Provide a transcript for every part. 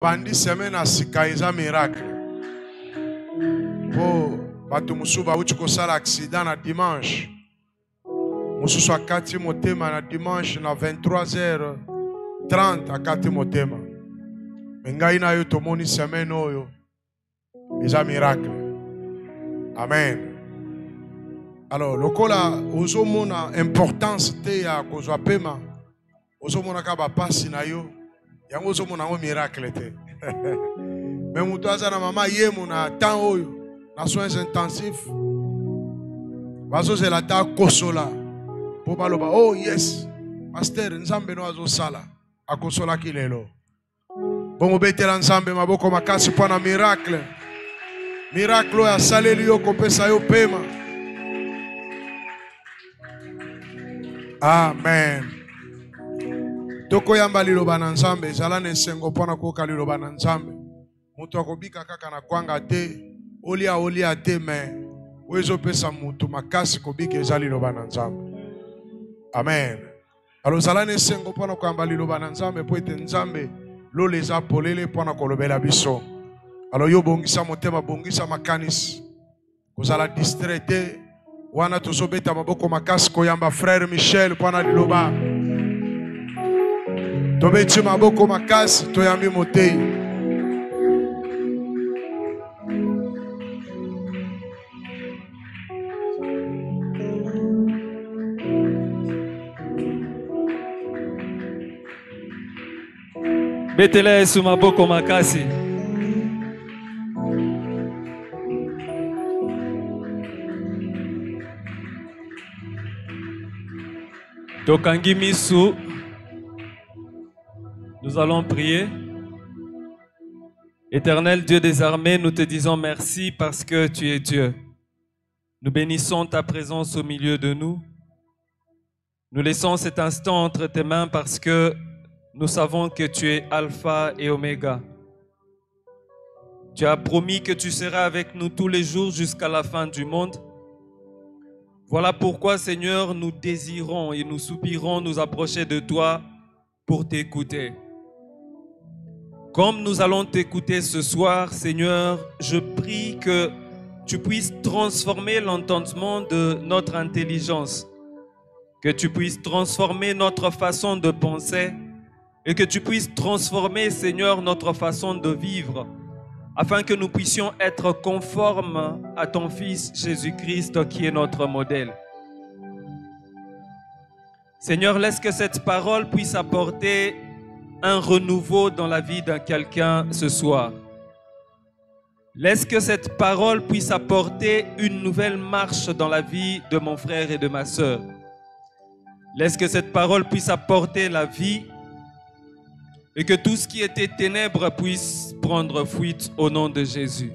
bandi semaine asika eza miracle. Po bato mususu bauti kosala accident na dimanche. Mususu akati motema na dimanche na 23h30 akati motema. Ngai na yo tomoni semaine oyo eza miracle. Amen. Alors, lokola ozomona importance te ya kozwa pema, ozomona ka ba pasi na yo, yango ozomona ngo miracle te. Mais mutu aza na mama yemu na temps oyo, na soins intensifs, bazozela ta kosola, po baloba, oh yes, pasteur, nzambe no azosala, akosola ki lelo. Bongo betela nzambe maboko makasi po na miracle. Miracle oyo asaleli yo kopesa yo pema. Amen. Toko yamba liloba na nzambe ezala na esengo mpona koyoka liloba na nzambe. Mutu akobika kaka na kwanga te, olia te, me oyo ezopesa mutu makasi kobika eza liloba na nzambe. Amen. Alors ezala na esengo mpona koyamba liloba na nzambe po ete nzambe lola eza polele mpona kolobela biso. Alors yo bongisa motema, bongisa makanisi, kozala distrait te. Wana tozobeta maboko makasi koyamba frère Michel mpona liloba. Tobeti maboko makasi toyambi motei. Betela Yesu maboko makasi. Tokangi misu. Nous allons prier. Éternel Dieu des armées, nous te disons merci parce que tu es Dieu. Nous bénissons ta présence au milieu de nous. Nous laissons cet instant entre tes mains parce que nous savons que tu es Alpha et Oméga. Tu as promis que tu seras avec nous tous les jours jusqu'à la fin du monde. Voilà pourquoi, Seigneur, nous désirons et nous soupirons nous approcher de toi pour t'écouter. Comme nous allons t'écouter ce soir, Seigneur, je prie que tu puisses transformer l'entendement de notre intelligence, que tu puisses transformer notre façon de penser et que tu puisses transformer, Seigneur, notre façon de vivre, afin que nous puissions être conformes à ton Fils Jésus-Christ qui est notre modèle. Seigneur, laisse que cette parole puisse apporter un renouveau dans la vie de quelqu'un ce soir. Laisse que cette parole puisse apporter une nouvelle marche dans la vie de mon frère et de ma sœur. Laisse que cette parole puisse apporter la vie et que tout ce qui était ténèbres puisse prendre fuite au nom de Jésus.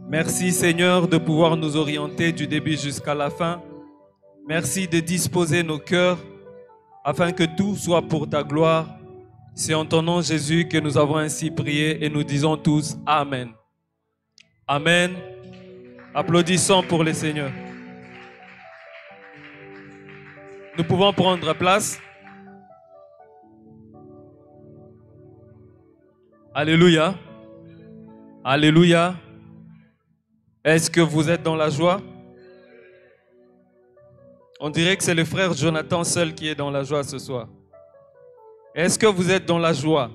Merci Seigneur de pouvoir nous orienter du début jusqu'à la fin. Merci de disposer nos cœurs afin que tout soit pour ta gloire. C'est en ton nom Jésus que nous avons ainsi prié et nous disons tous Amen. Amen. Applaudissons pour le Seigneur. Nous pouvons prendre place. Alléluia. Alléluia. Est-ce que vous êtes dans la joie? On dirait que c'est le frère Jonathan seul qui est dans la joie ce soir. Est-ce que vous êtes dans la joie?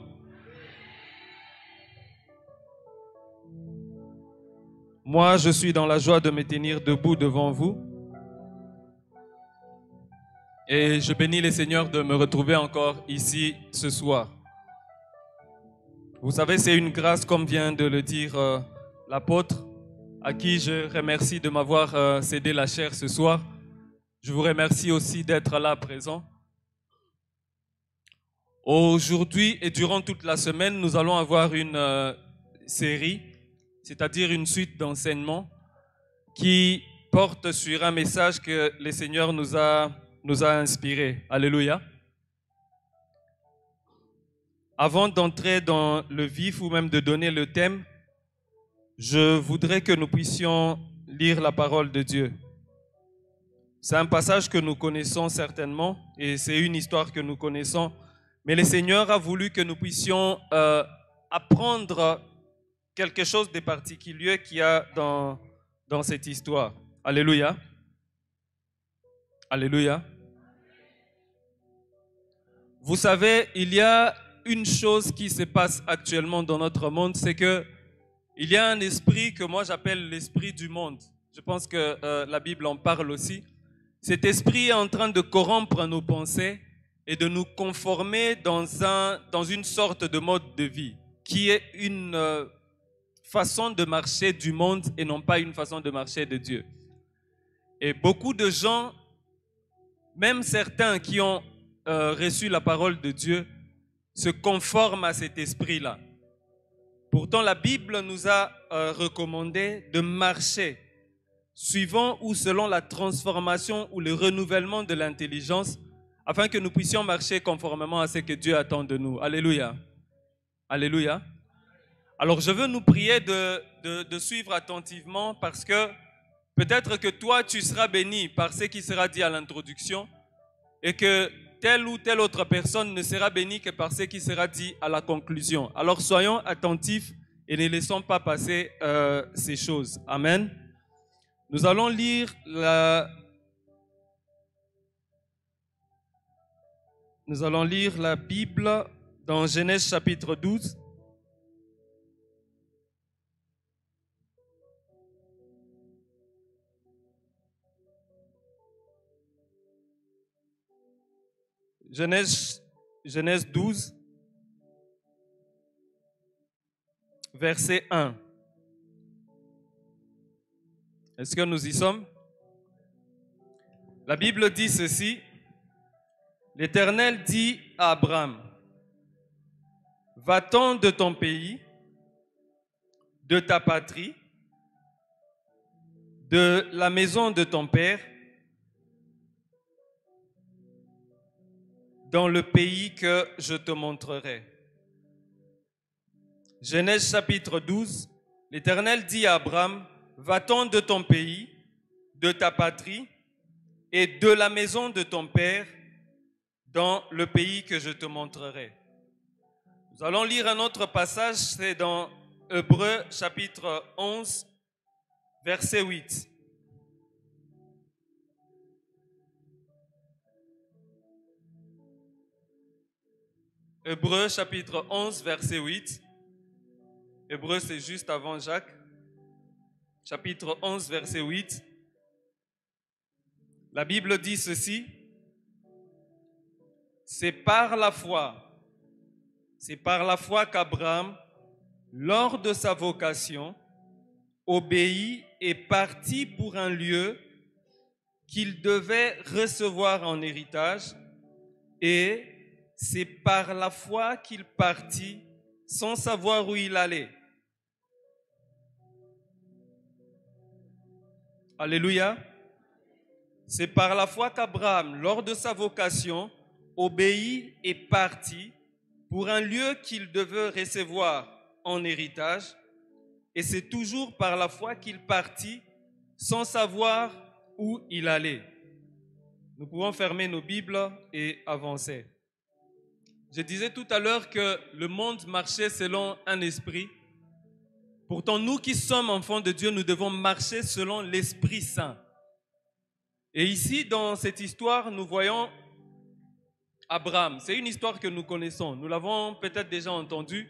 Moi, je suis dans la joie de me tenir debout devant vous. Et je bénis le Seigneur de me retrouver encore ici ce soir. Vous savez, c'est une grâce, comme vient de le dire l'apôtre, à qui je remercie de m'avoir cédé la chair ce soir. Je vous remercie aussi d'être là présent. Aujourd'hui et durant toute la semaine, nous allons avoir une série, c'est-à-dire une suite d'enseignements qui porte sur un message que le Seigneur nous a inspiré. Alléluia. Avant d'entrer dans le vif ou même de donner le thème, je voudrais que nous puissions lire la parole de Dieu. C'est un passage que nous connaissons certainement et c'est une histoire que nous connaissons. Mais le Seigneur a voulu que nous puissions apprendre quelque chose de particulier qu'il y a dans cette histoire. Alléluia. Alléluia. Vous savez, il y a une chose qui se passe actuellement dans notre monde, c'est que il y a un esprit que moi j'appelle l'esprit du monde. Je pense que la Bible en parle aussi. Cet esprit est en train de corrompre nos pensées et de nous conformer dans une sorte de mode de vie qui est une façon de marcher du monde et non pas une façon de marcher de Dieu. Et beaucoup de gens, même certains qui ont reçu la parole de Dieu, se conforment à cet esprit-là. Pourtant, la Bible nous a recommandé de marcher suivant ou selon la transformation ou le renouvellement de l'intelligence afin que nous puissions marcher conformément à ce que Dieu attend de nous. Alléluia. Alléluia. Alors, je veux nous prier de suivre attentivement parce que peut-être que toi, tu seras béni par ce qui sera dit à l'introduction et que telle ou telle autre personne ne sera bénie que par ce qui sera dit à la conclusion. Alors, soyons attentifs et ne laissons pas passer ces choses. Amen. Nous allons lire la Bible dans Genèse chapitre 12. Genèse 12, verset 1. Est-ce que nous y sommes? La Bible dit ceci. L'Éternel dit à Abraham, va-t'en de ton pays, de ta patrie, de la maison de ton père, dans le pays que je te montrerai. Genèse chapitre 12, l'Éternel dit à Abraham, va-t'en de ton pays, de ta patrie et de la maison de ton père dans le pays que je te montrerai. Nous allons lire un autre passage, c'est dans Hébreux chapitre 11, verset 8. Hébreux chapitre 11, verset 8. Hébreux, c'est juste avant Jacques. Chapitre 11, verset 8. La Bible dit ceci. C'est par la foi qu'Abraham, lors de sa vocation, obéit et partit pour un lieu qu'il devait recevoir en héritage, et c'est par la foi qu'il partit sans savoir où il allait. Alléluia. C'est par la foi qu'Abraham, lors de sa vocation, obéit et partit pour un lieu qu'il devait recevoir en héritage. Et c'est toujours par la foi qu'il partit sans savoir où il allait. Nous pouvons fermer nos Bibles et avancer. Je disais tout à l'heure que le monde marchait selon un esprit. Pourtant, nous qui sommes enfants de Dieu, nous devons marcher selon l'Esprit Saint. Et ici, dans cette histoire, nous voyons Abraham. C'est une histoire que nous connaissons. Nous l'avons peut-être déjà entendue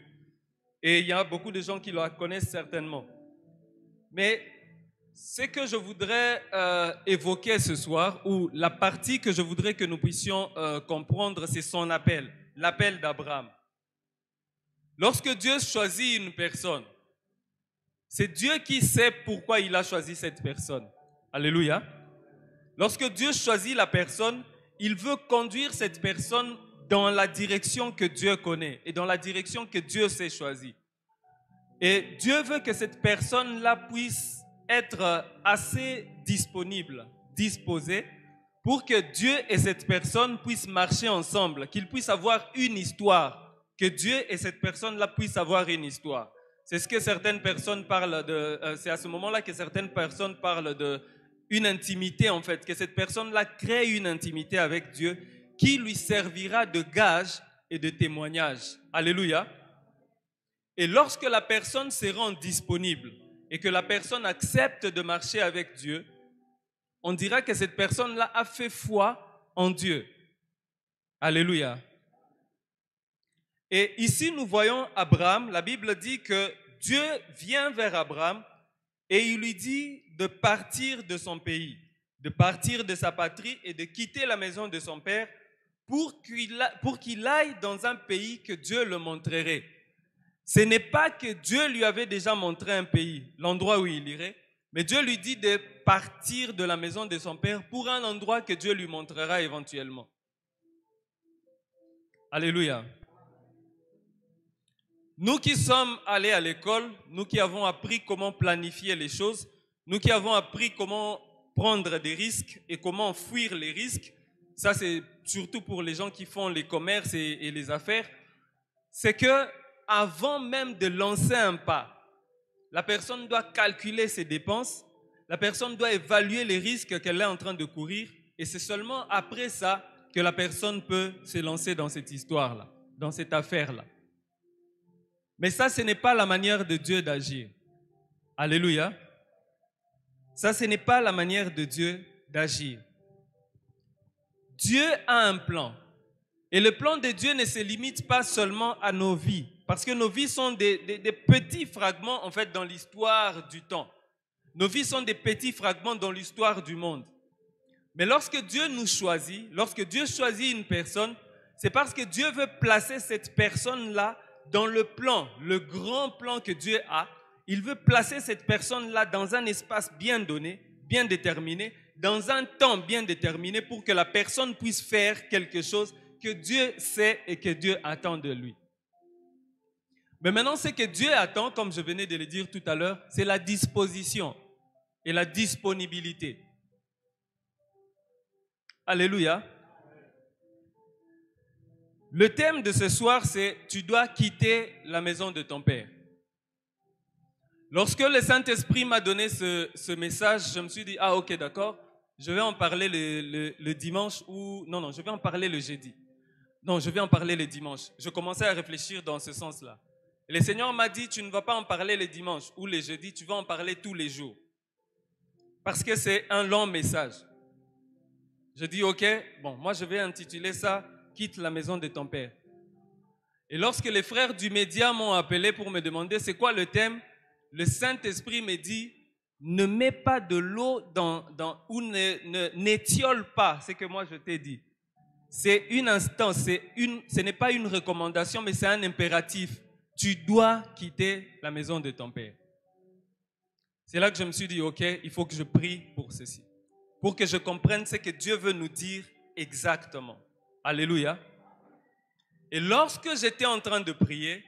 et il y a beaucoup de gens qui la connaissent certainement. Mais ce que je voudrais évoquer ce soir, ou la partie que je voudrais que nous puissions comprendre, c'est son appel, l'appel d'Abraham. Lorsque Dieu choisit une personne, c'est Dieu qui sait pourquoi il a choisi cette personne. Alléluia. Lorsque Dieu choisit la personne, il veut conduire cette personne dans la direction que Dieu connaît et dans la direction que Dieu s'est choisie. Et Dieu veut que cette personne-là puisse être assez disponible, disposée, pour que Dieu et cette personne puissent marcher ensemble, qu'ils puissent avoir une histoire, que Dieu et cette personne-là puissent avoir une histoire. C'est ce que certaines personnes parlent de, c'est à ce moment-là que certaines personnes parlent de une intimité en fait, que cette personne-là crée une intimité avec Dieu qui lui servira de gage et de témoignage. Alléluia. Et lorsque la personne se rend disponible et que la personne accepte de marcher avec Dieu, on dira que cette personne-là a fait foi en Dieu. Alléluia. Et ici, nous voyons Abraham. La Bible dit que Dieu vient vers Abraham et il lui dit de partir de son pays, de partir de sa patrie et de quitter la maison de son père pour qu'il aille dans un pays que Dieu le montrerait. Ce n'est pas que Dieu lui avait déjà montré un pays, l'endroit où il irait, mais Dieu lui dit de partir de la maison de son père pour un endroit que Dieu lui montrera éventuellement. Alléluia. Nous qui sommes allés à l'école, nous qui avons appris comment planifier les choses, nous qui avons appris comment prendre des risques et comment fuir les risques, ça c'est surtout pour les gens qui font les commerces et les affaires, c'est que avant même de lancer un pas, la personne doit calculer ses dépenses, la personne doit évaluer les risques qu'elle est en train de courir et c'est seulement après ça que la personne peut se lancer dans cette histoire-là, dans cette affaire-là. Mais ça, ce n'est pas la manière de Dieu d'agir. Alléluia. Ça, ce n'est pas la manière de Dieu d'agir. Dieu a un plan. Et le plan de Dieu ne se limite pas seulement à nos vies. Parce que nos vies sont des petits fragments, en fait, dans l'histoire du temps. Nos vies sont des petits fragments dans l'histoire du monde. Mais lorsque Dieu nous choisit, lorsque Dieu choisit une personne, c'est parce que Dieu veut placer cette personne-là dans le plan, le grand plan que Dieu a. Il veut placer cette personne-là dans un espace bien donné, bien déterminé, dans un temps bien déterminé pour que la personne puisse faire quelque chose que Dieu sait et que Dieu attend de lui. Mais maintenant, ce que Dieu attend, comme je venais de le dire tout à l'heure, c'est la disposition et la disponibilité. Alléluia. Le thème de ce soir, c'est « Tu dois quitter la maison de ton père ». Lorsque le Saint-Esprit m'a donné ce message, je me suis dit « Ah, ok, d'accord, je vais en parler le dimanche ou… Non, je vais en parler le jeudi. Non, je vais en parler le dimanche. » Je commençais à réfléchir dans ce sens-là. Et le Seigneur m'a dit « Tu ne vas pas en parler le dimanche ou le jeudi, tu vas en parler tous les jours. » Parce que c'est un long message. Je dis « Ok, bon, moi je vais intituler ça « Quitte la maison de ton père ». Et lorsque les frères du média m'ont appelé pour me demander c'est quoi le thème, le Saint-Esprit me dit « Ne mets pas de l'eau ou n'étiole pas ce que moi je t'ai dit. » C'est une instance, ce n'est pas une recommandation, mais c'est un impératif. Tu dois quitter la maison de ton père. C'est là que je me suis dit, ok, il faut que je prie pour ceci. Pour que je comprenne ce que Dieu veut nous dire exactement. Alléluia. Et lorsque j'étais en train de prier,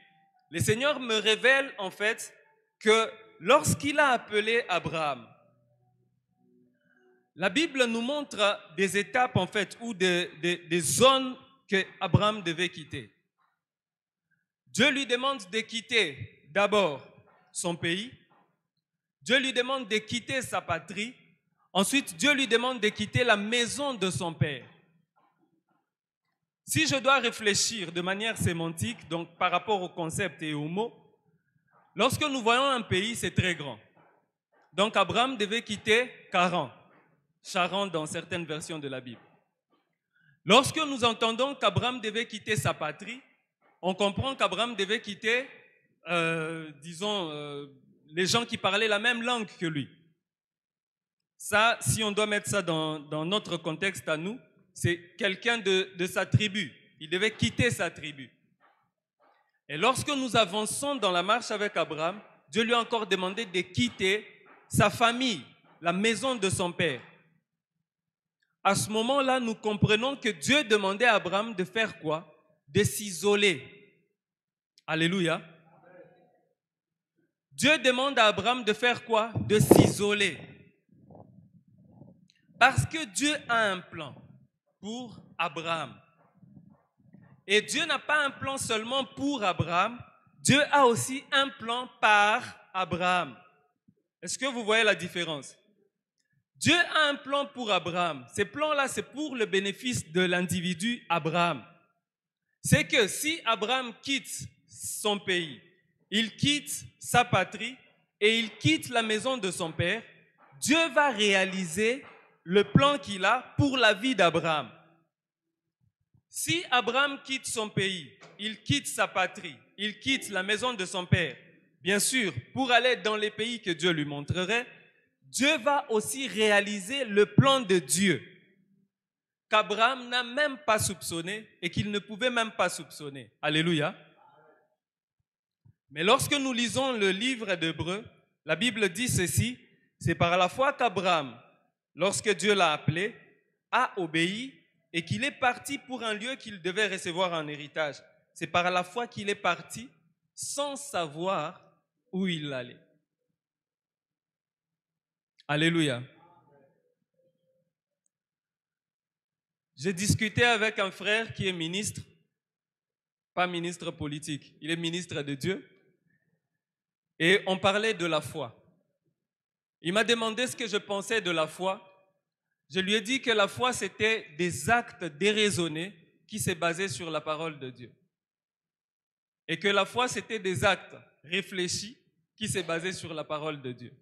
le Seigneur me révèle en fait que lorsqu'il a appelé Abraham, la Bible nous montre des étapes en fait ou des zones que Abraham devait quitter. Dieu lui demande de quitter d'abord son pays. Dieu lui demande de quitter sa patrie. Ensuite, Dieu lui demande de quitter la maison de son père. Si je dois réfléchir de manière sémantique, donc par rapport au concept et aux mots, lorsque nous voyons un pays, c'est très grand. Donc Abraham devait quitter Charan dans certaines versions de la Bible. Lorsque nous entendons qu'Abraham devait quitter sa patrie, on comprend qu'Abraham devait quitter, les gens qui parlaient la même langue que lui. Ça, si on doit mettre ça dans notre contexte à nous, c'est quelqu'un de sa tribu. Il devait quitter sa tribu. Et lorsque nous avançons dans la marche avec Abraham, Dieu lui a encore demandé de quitter sa famille, la maison de son père. À ce moment-là, nous comprenons que Dieu demandait à Abraham de faire quoi? De s'isoler. Alléluia. Dieu demande à Abraham de faire quoi? De s'isoler. Parce que Dieu a un plan pour Abraham. Et Dieu n'a pas un plan seulement pour Abraham, Dieu a aussi un plan par Abraham. Est-ce que vous voyez la différence? Dieu a un plan pour Abraham. Ce plan-là, c'est pour le bénéfice de l'individu Abraham. C'est que si Abraham quitte son pays, il quitte sa patrie et il quitte la maison de son père, Dieu va réaliser le plan qu'il a pour la vie d'Abraham. Si Abraham quitte son pays, il quitte sa patrie, il quitte la maison de son père, bien sûr, pour aller dans les pays que Dieu lui montrerait, Dieu va aussi réaliser le plan de Dieu qu'Abraham n'a même pas soupçonné et qu'il ne pouvait même pas soupçonner. Alléluia. Mais lorsque nous lisons le livre d'Hébreux, la Bible dit ceci, c'est par la foi qu'Abraham, lorsque Dieu l'a appelé, a obéi et qu'il est parti pour un lieu qu'il devait recevoir en héritage. C'est par la foi qu'il est parti sans savoir où il allait. Alléluia. J'ai discuté avec un frère qui est ministre, pas ministre politique, il est ministre de Dieu, et on parlait de la foi. Il m'a demandé ce que je pensais de la foi. Je lui ai dit que la foi, c'était des actes déraisonnés qui se basaient sur la parole de Dieu. Et que la foi, c'était des actes réfléchis qui se basaient sur la parole de Dieu.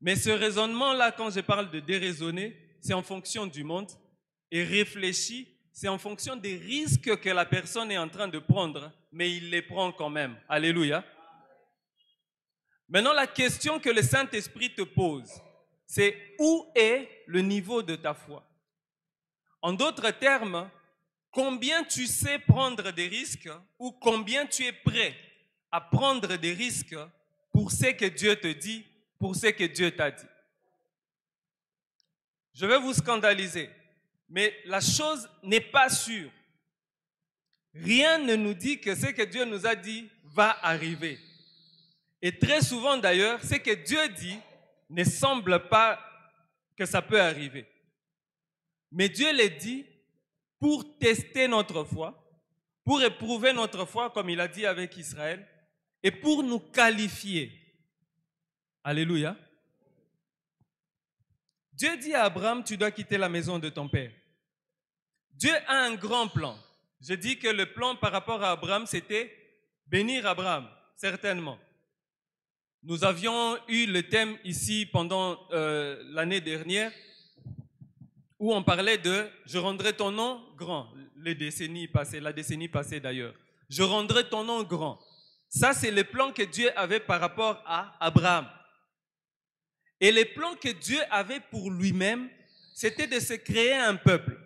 Mais ce raisonnement-là, quand je parle de déraisonné, c'est en fonction du monde. Et réfléchi, c'est en fonction des risques que la personne est en train de prendre, mais il les prend quand même. Alléluia. Maintenant, la question que le Saint-Esprit te pose, c'est où est le niveau de ta foi? En d'autres termes, combien tu sais prendre des risques ou combien tu es prêt à prendre des risques pour ce que Dieu te dit, pour ce que Dieu t'a dit. Je vais vous scandaliser, mais la chose n'est pas sûre. Rien ne nous dit que ce que Dieu nous a dit va arriver. Et très souvent d'ailleurs, ce que Dieu dit ne semble pas que ça peut arriver. Mais Dieu le dit pour tester notre foi, pour éprouver notre foi, comme il a dit avec Israël, et pour nous qualifier. Alléluia. Dieu dit à Abraham, tu dois quitter la maison de ton père. Dieu a un grand plan. Je dis que le plan par rapport à Abraham, c'était bénir Abraham, certainement. Nous avions eu le thème ici pendant l'année dernière où on parlait de « Je rendrai ton nom grand », la décennie passée d'ailleurs. « Je rendrai ton nom grand ». Ça, c'est le plan que Dieu avait par rapport à Abraham. Et le plan que Dieu avait pour lui-même, c'était de se créer un peuple.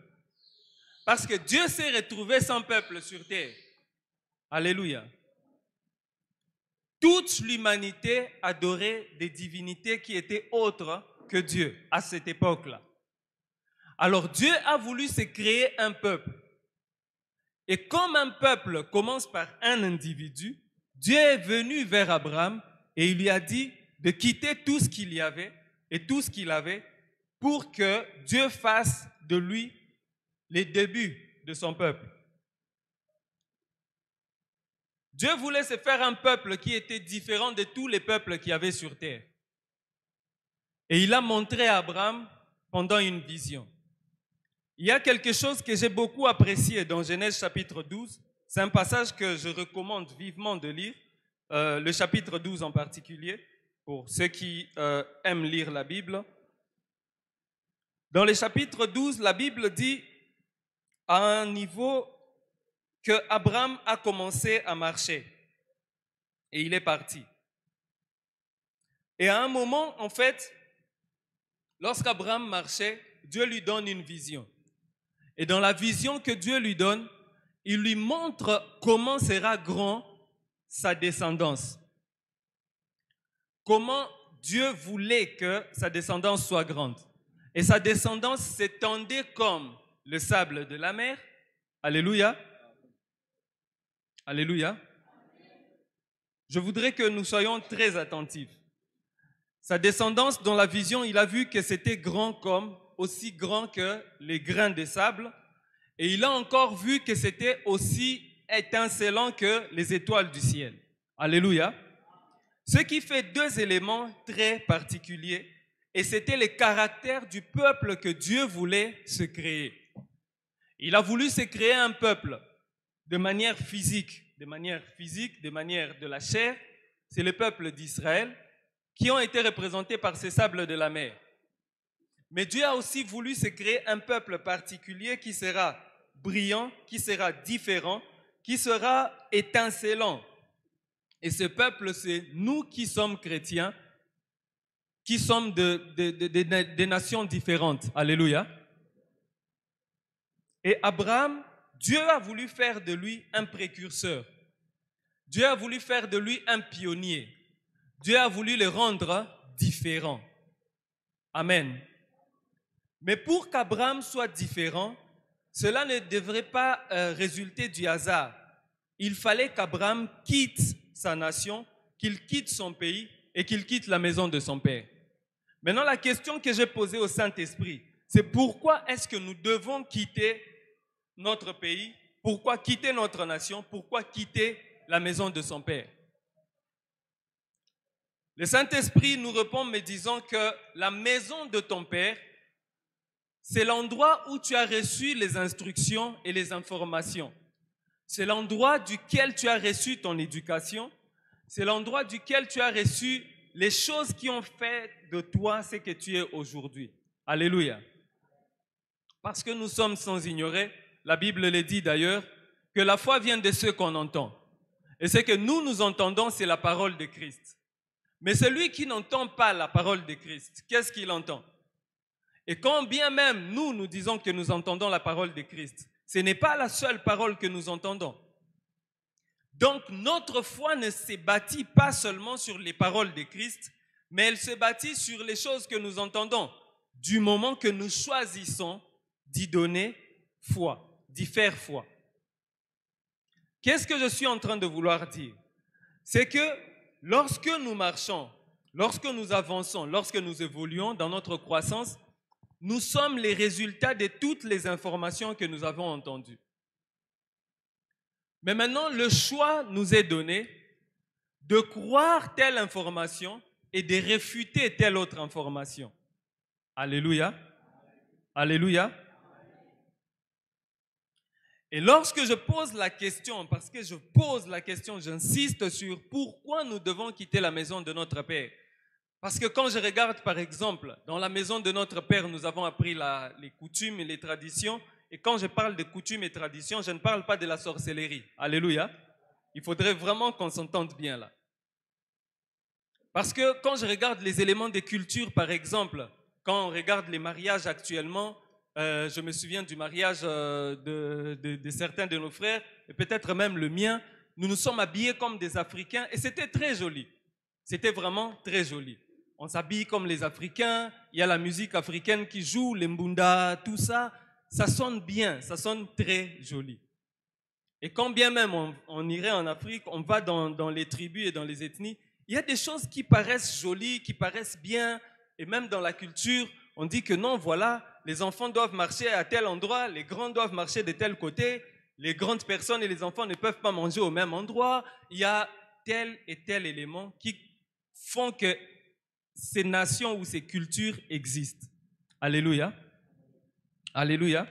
Parce que Dieu s'est retrouvé sans peuple sur terre. Alléluia. Toute l'humanité adorait des divinités qui étaient autres que Dieu à cette époque-là. Alors Dieu a voulu se créer un peuple. Et comme un peuple commence par un individu, Dieu est venu vers Abraham et il lui a dit de quitter tout ce qu'il y avait et tout ce qu'il avait pour que Dieu fasse de lui les débuts de son peuple. Dieu voulait se faire un peuple qui était différent de tous les peuples qu'il y avait sur terre. Et il a montré à Abraham pendant une vision. Il y a quelque chose que j'ai beaucoup apprécié dans Genèse chapitre 12. C'est un passage que je recommande vivement de lire, le chapitre 12 en particulier, pour ceux qui aiment lire la Bible. Dans le chapitre 12, la Bible dit à un niveau que Abraham a commencé à marcher et il est parti. Et à un moment, en fait, lorsqu'Abraham marchait, Dieu lui donne une vision. Et dans la vision que Dieu lui donne, il lui montre comment sera grand sa descendance. Comment Dieu voulait que sa descendance soit grande. Et sa descendance s'étendait comme le sable de la mer. Alléluia. Alléluia. Je voudrais que nous soyons très attentifs. Sa descendance, dans la vision, il a vu que c'était grand comme, aussi grand que les grains de sable. Et il a encore vu que c'était aussi étincelant que les étoiles du ciel. Alléluia. Ce qui fait deux éléments très particuliers. Et c'était le caractère du peuple que Dieu voulait se créer. Il a voulu se créer un peuple de manière physique, de manière physique, de manière de la chair, c'est le peuple d'Israël qui ont été représentés par ces sables de la mer. Mais Dieu a aussi voulu se créer un peuple particulier qui sera brillant, qui sera différent, qui sera étincelant. Et ce peuple, c'est nous qui sommes chrétiens, qui sommes des nations différentes. Alléluia. Et Abraham, Dieu a voulu faire de lui un précurseur. Dieu a voulu faire de lui un pionnier. Dieu a voulu le rendre différent. Amen. Mais pour qu'Abraham soit différent, cela ne devrait pas résulter du hasard. Il fallait qu'Abraham quitte sa nation, qu'il quitte son pays et qu'il quitte la maison de son père. Maintenant, la question que j'ai posée au Saint-Esprit, c'est pourquoi est-ce que nous devons quitter notre pays? Pourquoi quitter notre nation? Pourquoi quitter la maison de son père? Le Saint-Esprit nous répond en me disant que la maison de ton père, c'est l'endroit où tu as reçu les instructions et les informations. C'est l'endroit duquel tu as reçu ton éducation. C'est l'endroit duquel tu as reçu les choses qui ont fait de toi ce que tu es aujourd'hui. Alléluia. Parce que nous sommes sans ignorer, la Bible le dit d'ailleurs, que la foi vient de ce qu'on entend. Et ce que nous entendons, c'est la parole de Christ. Mais celui qui n'entend pas la parole de Christ, qu'est-ce qu'il entend? Et quand bien même nous disons que nous entendons la parole de Christ, ce n'est pas la seule parole que nous entendons. Donc notre foi ne se bâtit pas seulement sur les paroles de Christ, mais elle se bâtit sur les choses que nous entendons, du moment que nous choisissons d'y donner foi, d'y faire foi. Qu'est-ce que je suis en train de vouloir dire? C'est que lorsque nous marchons, lorsque nous avançons, lorsque nous évoluons dans notre croissance, nous sommes les résultats de toutes les informations que nous avons entendues. Mais maintenant, le choix nous est donné de croire telle information et de réfuter telle autre information. Alléluia. Alléluia. Et lorsque je pose la question, parce que je pose la question, j'insiste sur pourquoi nous devons quitter la maison de notre Père. Parce que quand je regarde, par exemple, dans la maison de notre Père, nous avons appris les coutumes et les traditions. Et quand je parle de coutumes et traditions, je ne parle pas de la sorcellerie. Alléluia. Il faudrait vraiment qu'on s'entende bien là. Parce que quand je regarde les éléments de culture, par exemple, quand on regarde les mariages actuellement, je me souviens du mariage de certains de nos frères, et peut-être même le mien, nous nous sommes habillés comme des Africains, et c'était très joli. C'était vraiment très joli. On s'habille comme les Africains, il y a la musique africaine qui joue, les mbunda, tout ça, ça sonne bien, ça sonne très joli. Et quand bien même on irait en Afrique, on va dans les tribus et dans les ethnies, il y a des choses qui paraissent jolies, qui paraissent bien, et même dans la culture, on dit que non, voilà, les enfants doivent marcher à tel endroit, les grands doivent marcher de tel côté, les grandes personnes et les enfants ne peuvent pas manger au même endroit. Il y a tel et tel élément qui font que ces nations ou ces cultures existent. Alléluia. Alléluia.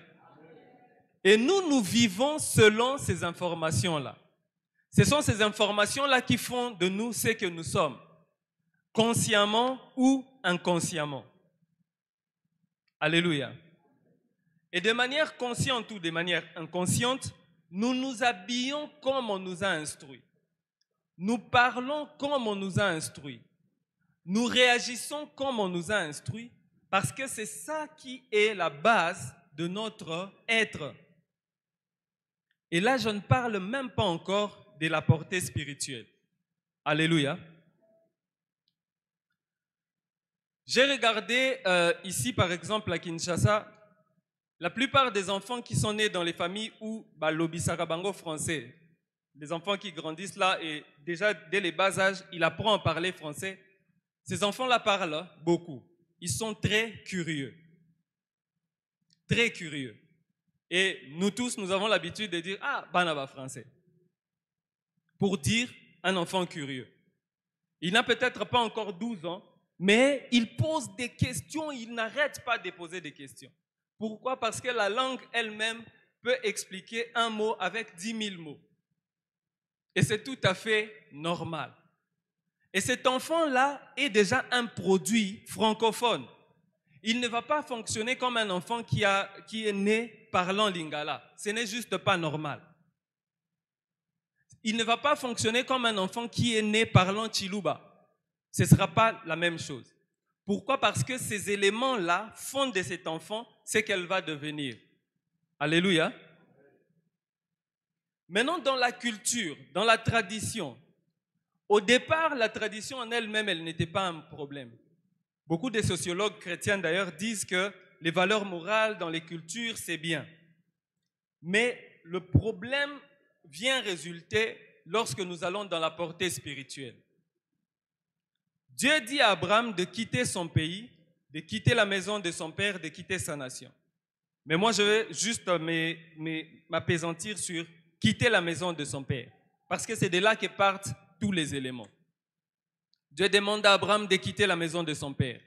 Et nous vivons selon ces informations-là. Ce sont ces informations-là qui font de nous ce que nous sommes, consciemment ou inconsciemment. Alléluia. Et de manière consciente ou de manière inconsciente, nous nous habillons comme on nous a instruit. Nous parlons comme on nous a instruit. Nous réagissons comme on nous a instruit parce que c'est ça qui est la base de notre être. Et là, je ne parle même pas encore de la portée spirituelle. Alléluia. J'ai regardé ici, par exemple, à Kinshasa, la plupart des enfants qui sont nés dans les familles où l'obisarabango français, les enfants qui grandissent là et déjà dès les bas âges, ils apprennent à parler français. Ces enfants-là parlent beaucoup. Ils sont très curieux. Très curieux. Et nous tous, nous avons l'habitude de dire « Ah, banaba français » pour dire un enfant curieux. Il n'a peut-être pas encore 12 ans, mais il pose des questions, il n'arrête pas de poser des questions. Pourquoi? Parce que la langue elle-même peut expliquer un mot avec 10 000 mots. Et c'est tout à fait normal. Et cet enfant-là est déjà un produit francophone. Il ne va pas fonctionner comme un enfant qui est né parlant lingala. Ce n'est juste pas normal. Il ne va pas fonctionner comme un enfant qui est né parlant chiluba. Ce ne sera pas la même chose. Pourquoi? Parce que ces éléments-là font de cet enfant ce qu'elle va devenir. Alléluia. Maintenant, dans la culture, dans la tradition, au départ, la tradition en elle-même, elle n'était pas un problème. Beaucoup de sociologues chrétiens d'ailleurs disent que les valeurs morales dans les cultures, c'est bien. Mais le problème vient résulter lorsque nous allons dans la portée spirituelle. Dieu dit à Abraham de quitter son pays, de quitter la maison de son père, de quitter sa nation. Mais moi, je vais juste m'appesantir sur quitter la maison de son père. Parce que c'est de là que partent tous les éléments. Dieu demande à Abraham de quitter la maison de son père.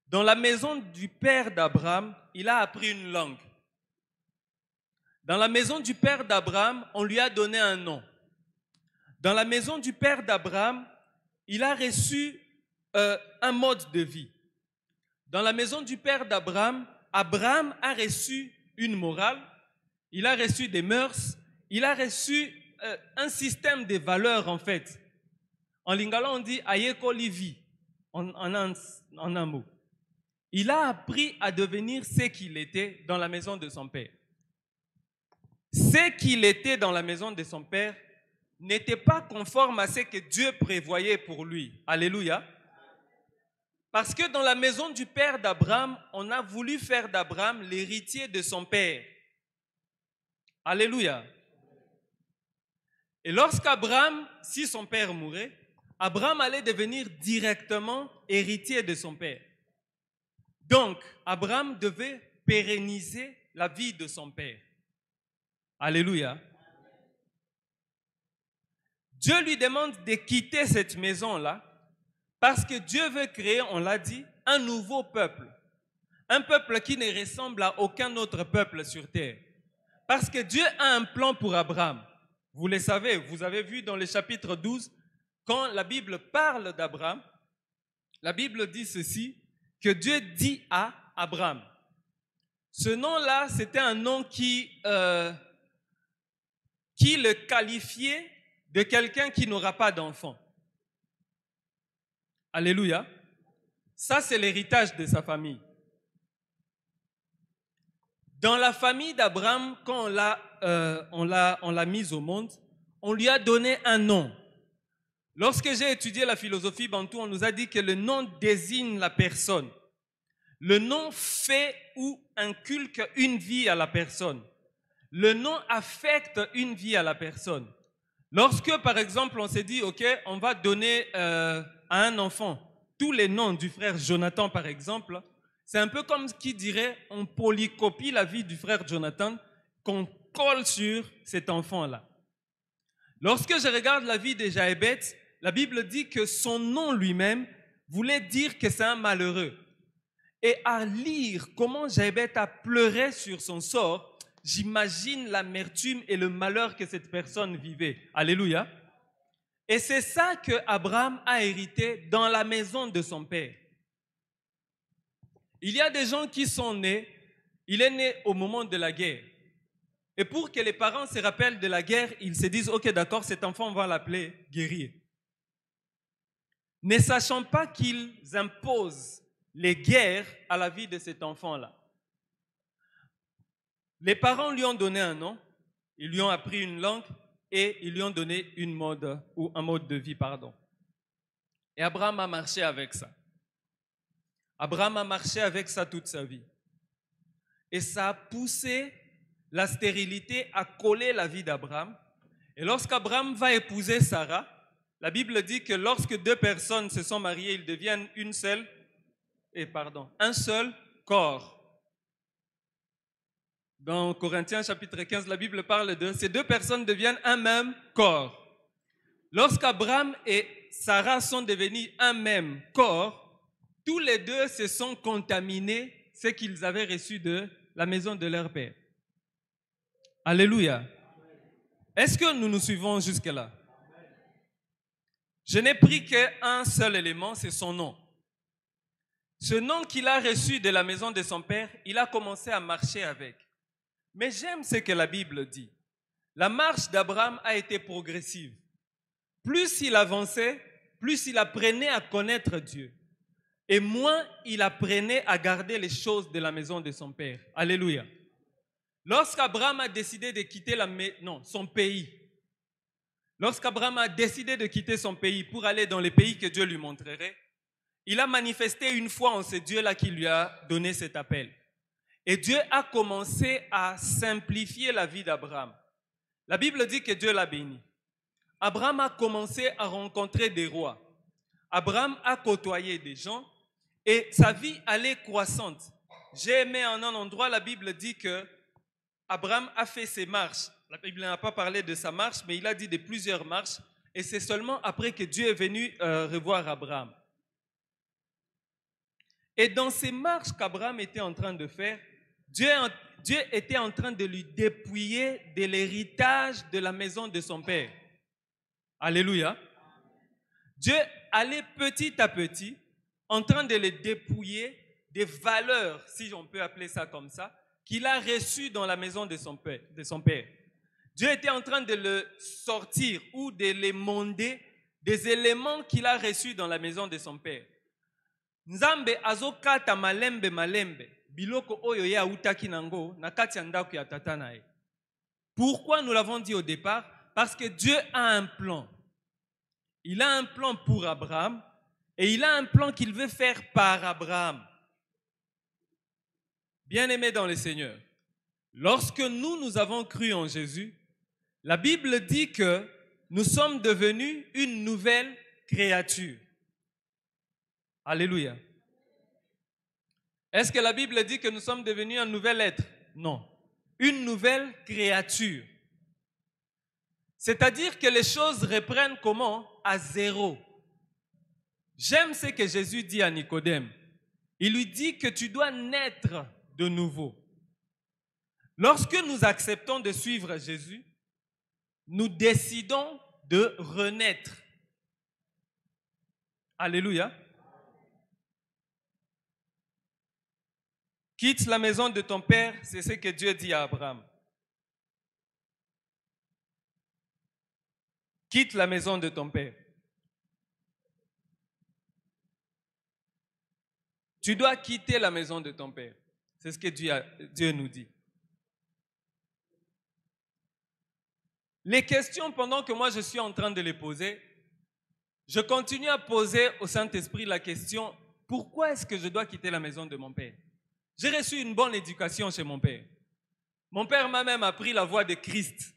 Dans la maison du père d'Abraham, il a appris une langue. Dans la maison du père d'Abraham, on lui a donné un nom. Dans la maison du père d'Abraham, il a reçu un mode de vie. Dans la maison du père d'Abraham, Abraham a reçu une morale, il a reçu des mœurs, il a reçu un système de valeurs en fait. En lingala, on dit « ayeko livi » en un mot. Il a appris à devenir ce qu'il était dans la maison de son père. Ce qu'il était dans la maison de son père n'était pas conforme à ce que Dieu prévoyait pour lui. Alléluia. Parce que dans la maison du père d'Abraham, on a voulu faire d'Abraham l'héritier de son père. Alléluia. Et lorsqu'Abraham, si son père mourait, Abraham allait devenir directement héritier de son père. Donc, Abraham devait pérenniser la vie de son père. Alléluia. Dieu lui demande de quitter cette maison-là parce que Dieu veut créer, on l'a dit, un nouveau peuple. Un peuple qui ne ressemble à aucun autre peuple sur terre. Parce que Dieu a un plan pour Abraham. Vous le savez, vous avez vu dans le chapitre 12, quand la Bible parle d'Abraham, la Bible dit ceci, que Dieu dit à Abraham. Ce nom-là, c'était un nom qui le qualifiait de quelqu'un qui n'aura pas d'enfant. Alléluia. Ça, c'est l'héritage de sa famille. Dans la famille d'Abraham, quand on l'a mise au monde, on lui a donné un nom. Lorsque j'ai étudié la philosophie bantou, on nous a dit que le nom désigne la personne. Le nom fait ou inculque une vie à la personne. Le nom affecte une vie à la personne. Lorsque, par exemple, on s'est dit, OK, on va donner à un enfant tous les noms du frère Jonathan, par exemple, c'est un peu comme qui dirait, on polycopie la vie du frère Jonathan, qu'on colle sur cet enfant-là. Lorsque je regarde la vie de Jaébet, la Bible dit que son nom lui-même voulait dire que c'est un malheureux. Et à lire comment Jaébet a pleuré sur son sort, j'imagine l'amertume et le malheur que cette personne vivait. Alléluia. Et c'est ça que Abraham a hérité dans la maison de son père. Il y a des gens qui sont nés, il est né au moment de la guerre. Et pour que les parents se rappellent de la guerre, ils se disent, OK, d'accord, cet enfant, on va l'appeler guerrier. Ne sachant pas qu'ils imposent les guerres à la vie de cet enfant-là. Les parents lui ont donné un nom, ils lui ont appris une langue et ils lui ont donné un mode de vie, pardon. Et Abraham a marché avec ça. Abraham a marché avec ça toute sa vie. Et ça a poussé la stérilité à coller la vie d'Abraham. Et lorsqu'Abraham va épouser Sarah, la Bible dit que lorsque deux personnes se sont mariées, ils deviennent un seul corps. Dans Corinthiens chapitre 15, la Bible parle de ces deux personnes deviennent un même corps. Lorsqu'Abraham et Sarah sont devenus un même corps, tous les deux se sont contaminés ce qu'ils avaient reçu de la maison de leur père. Alléluia. Est-ce que nous nous suivons jusque-là? Je n'ai pris qu'un seul élément, c'est son nom. Ce nom qu'il a reçu de la maison de son père, il a commencé à marcher avec. Mais j'aime ce que la Bible dit. La marche d'Abraham a été progressive. Plus il avançait, plus il apprenait à connaître Dieu. Et moins il apprenait à garder les choses de la maison de son père. Alléluia. Lorsqu'Abraham a décidé de quitter son pays, lorsqu'Abraham a décidé de quitter son pays pour aller dans les pays que Dieu lui montrerait, il a manifesté une foi en ce Dieu-là qui lui a donné cet appel. Et Dieu a commencé à simplifier la vie d'Abraham. La Bible dit que Dieu l'a béni. Abraham a commencé à rencontrer des rois. Abraham a côtoyé des gens et sa vie allait croissante. J'ai aimé en un endroit, la Bible dit que Abraham a fait ses marches. La Bible n'a pas parlé de sa marche, mais il a dit de plusieurs marches. Et c'est seulement après que Dieu est venu revoir Abraham. Et dans ces marches qu'Abraham était en train de faire, Dieu était en train de lui dépouiller de l'héritage de la maison de son père. Alléluia. Dieu allait petit à petit en train de le dépouiller des valeurs, si on peut appeler ça comme ça, qu'il a reçues dans la maison de son père. Dieu était en train de le sortir ou de l'émonder des éléments qu'il a reçus dans la maison de son père. Nzambe azokata malembe biloko oyo ya utaki nango na kati ya ndako ya tata na ye. Pourquoi nous l'avons dit au départ? Parce que Dieu a un plan. Il a un plan pour Abraham et il a un plan qu'il veut faire par Abraham. Bien-aimés dans le Seigneur, lorsque nous avons cru en Jésus, la Bible dit que nous sommes devenus une nouvelle créature. Alléluia. Est-ce que la Bible dit que nous sommes devenus un nouvel être? Non. Une nouvelle créature. C'est-à-dire que les choses reprennent comment? À zéro. J'aime ce que Jésus dit à Nicodème. Il lui dit que tu dois naître de nouveau. Lorsque nous acceptons de suivre Jésus, nous décidons de renaître. Alléluia. Quitte la maison de ton père, c'est ce que Dieu dit à Abraham. Quitte la maison de ton père. Tu dois quitter la maison de ton père. C'est ce que Dieu nous dit. Les questions, pendant que moi je suis en train de les poser, je continue à poser au Saint-Esprit la question, pourquoi est-ce que je dois quitter la maison de mon père? J'ai reçu une bonne éducation chez mon père. Mon père m'a même appris la voie de Christ.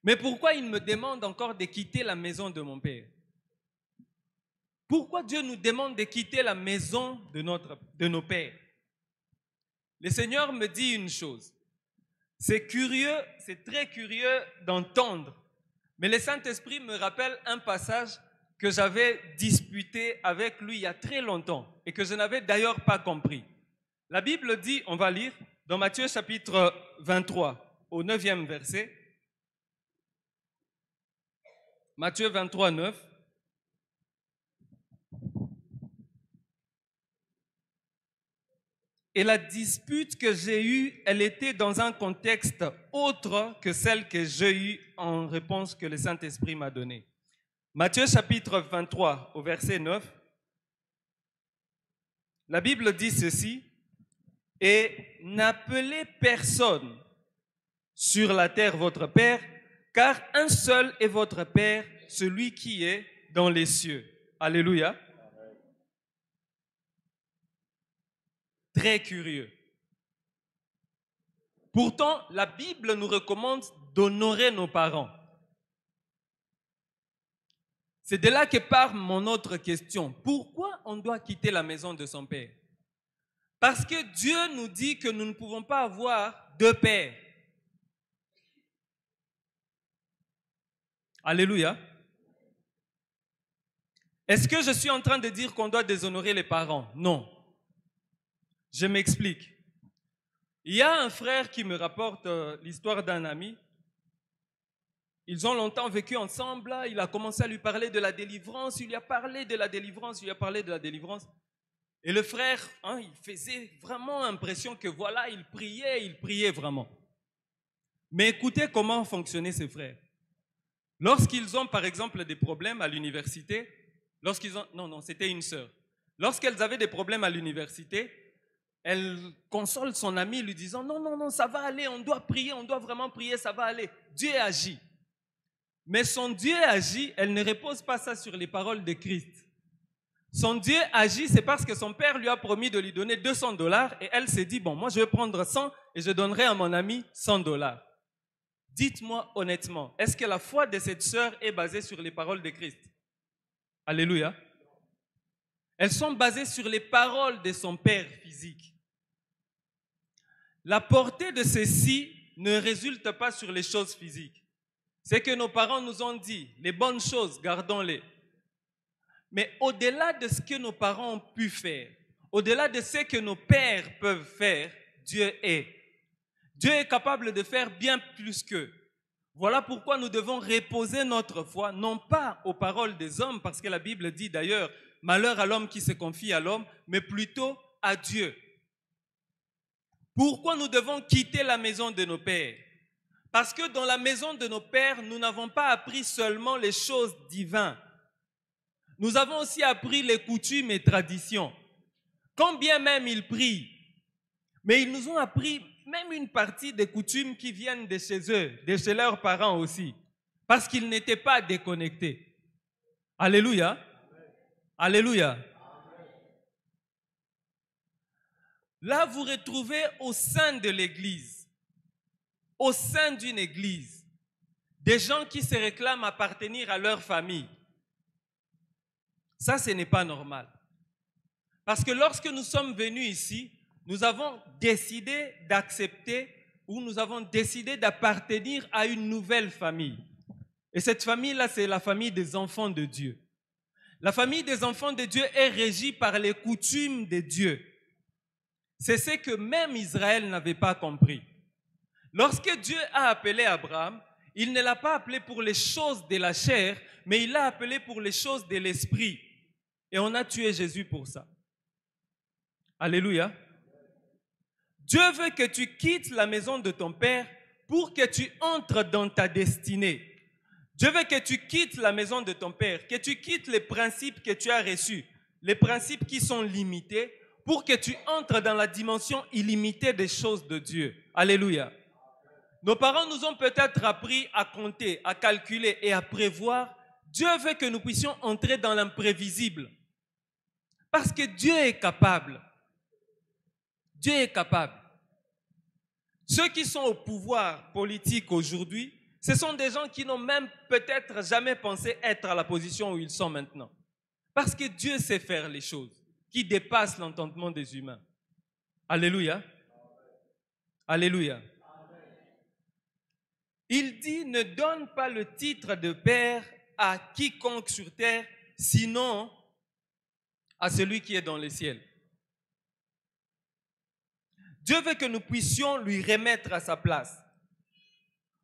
Mais pourquoi il me demande encore de quitter la maison de mon père? Pourquoi Dieu nous demande de quitter la maison de nos pères? Le Seigneur me dit une chose. C'est curieux, c'est très curieux d'entendre. Mais le Saint-Esprit me rappelle un passage que j'avais disputé avec lui il y a très longtemps et que je n'avais d'ailleurs pas compris. La Bible dit, on va lire, dans Matthieu chapitre 23, au 9e verset. Matthieu 23, 9. Et la dispute que j'ai eue, elle était dans un contexte autre que celle que j'ai eue en réponse que le Saint-Esprit m'a donnée. Matthieu chapitre 23, au verset 9. La Bible dit ceci. Et n'appelez personne sur la terre votre Père, car un seul est votre Père, celui qui est dans les cieux. Alléluia. Très curieux. Pourtant, la Bible nous recommande d'honorer nos parents. C'est de là que part mon autre question. Pourquoi on doit quitter la maison de son père? Parce que Dieu nous dit que nous ne pouvons pas avoir deux pères. Alléluia. Est-ce que je suis en train de dire qu'on doit déshonorer les parents? Non. Je m'explique. Il y a un frère qui me rapporte l'histoire d'un ami Ils ont longtemps vécu ensemble. Il a commencé à lui parler de la délivrance. Il lui a parlé de la délivrance. Il lui a parlé de la délivrance. Et le frère, il faisait vraiment impression que voilà, il priait vraiment. Mais écoutez comment fonctionnaient ces frères. Lorsqu'ils ont par exemple des problèmes à l'université, non, c'était une sœur. Lorsqu'elles avaient des problèmes à l'université, elle console son ami lui disant non, ça va aller, on doit prier, on doit vraiment prier, ça va aller. Dieu agit. Mais son Dieu agit, elle ne repose pas ça sur les paroles de Christ. Son Dieu agit, c'est parce que son père lui a promis de lui donner $200 et elle s'est dit, bon, moi je vais prendre 100 et je donnerai à mon ami $100. Dites-moi honnêtement, est-ce que la foi de cette sœur est basée sur les paroles de Christ? Alléluia. Elles sont basées sur les paroles de son père physique. La portée de ceci ne résulte pas sur les choses physiques. C'est que nos parents nous ont dit, les bonnes choses, gardons-les. Mais au-delà de ce que nos parents ont pu faire, au-delà de ce que nos pères peuvent faire, Dieu est. Dieu est capable de faire bien plus qu'eux. Voilà pourquoi nous devons reposer notre foi, non pas aux paroles des hommes, parce que la Bible dit d'ailleurs, malheur à l'homme qui se confie à l'homme, mais plutôt à Dieu. Pourquoi nous devons quitter la maison de nos pères? Parce que dans la maison de nos pères, nous n'avons pas appris seulement les choses divines. Nous avons aussi appris les coutumes et traditions. Quand bien même ils prient, mais ils nous ont appris même une partie des coutumes qui viennent de chez eux, de chez leurs parents aussi, parce qu'ils n'étaient pas déconnectés. Alléluia. Alléluia. Là, vous retrouvez au sein de l'Église, au sein d'une Église, des gens qui se réclament appartenir à leur famille. Ça, ce n'est pas normal. Parce que lorsque nous sommes venus ici, nous avons décidé d'accepter ou nous avons décidé d'appartenir à une nouvelle famille. Et cette famille-là, c'est la famille des enfants de Dieu. La famille des enfants de Dieu est régie par les coutumes de Dieu. C'est ce que même Israël n'avait pas compris. Lorsque Dieu a appelé Abraham, il ne l'a pas appelé pour les choses de la chair, mais il l'a appelé pour les choses de l'esprit. Et on a tué Jésus pour ça. Alléluia. Dieu veut que tu quittes la maison de ton père pour que tu entres dans ta destinée. Dieu veut que tu quittes la maison de ton père, que tu quittes les principes que tu as reçus, les principes qui sont limités, pour que tu entres dans la dimension illimitée des choses de Dieu. Alléluia. Nos parents nous ont peut-être appris à compter, à calculer et à prévoir. Dieu veut que nous puissions entrer dans l'imprévisible. Parce que Dieu est capable. Dieu est capable. Ceux qui sont au pouvoir politique aujourd'hui, ce sont des gens qui n'ont même peut-être jamais pensé être à la position où ils sont maintenant. Parce que Dieu sait faire les choses qui dépassent l'entendement des humains. Alléluia. Alléluia. Il dit, ne donne pas le titre de père à quiconque sur terre, sinon à celui qui est dans les ciels. Dieu veut que nous puissions lui remettre à sa place,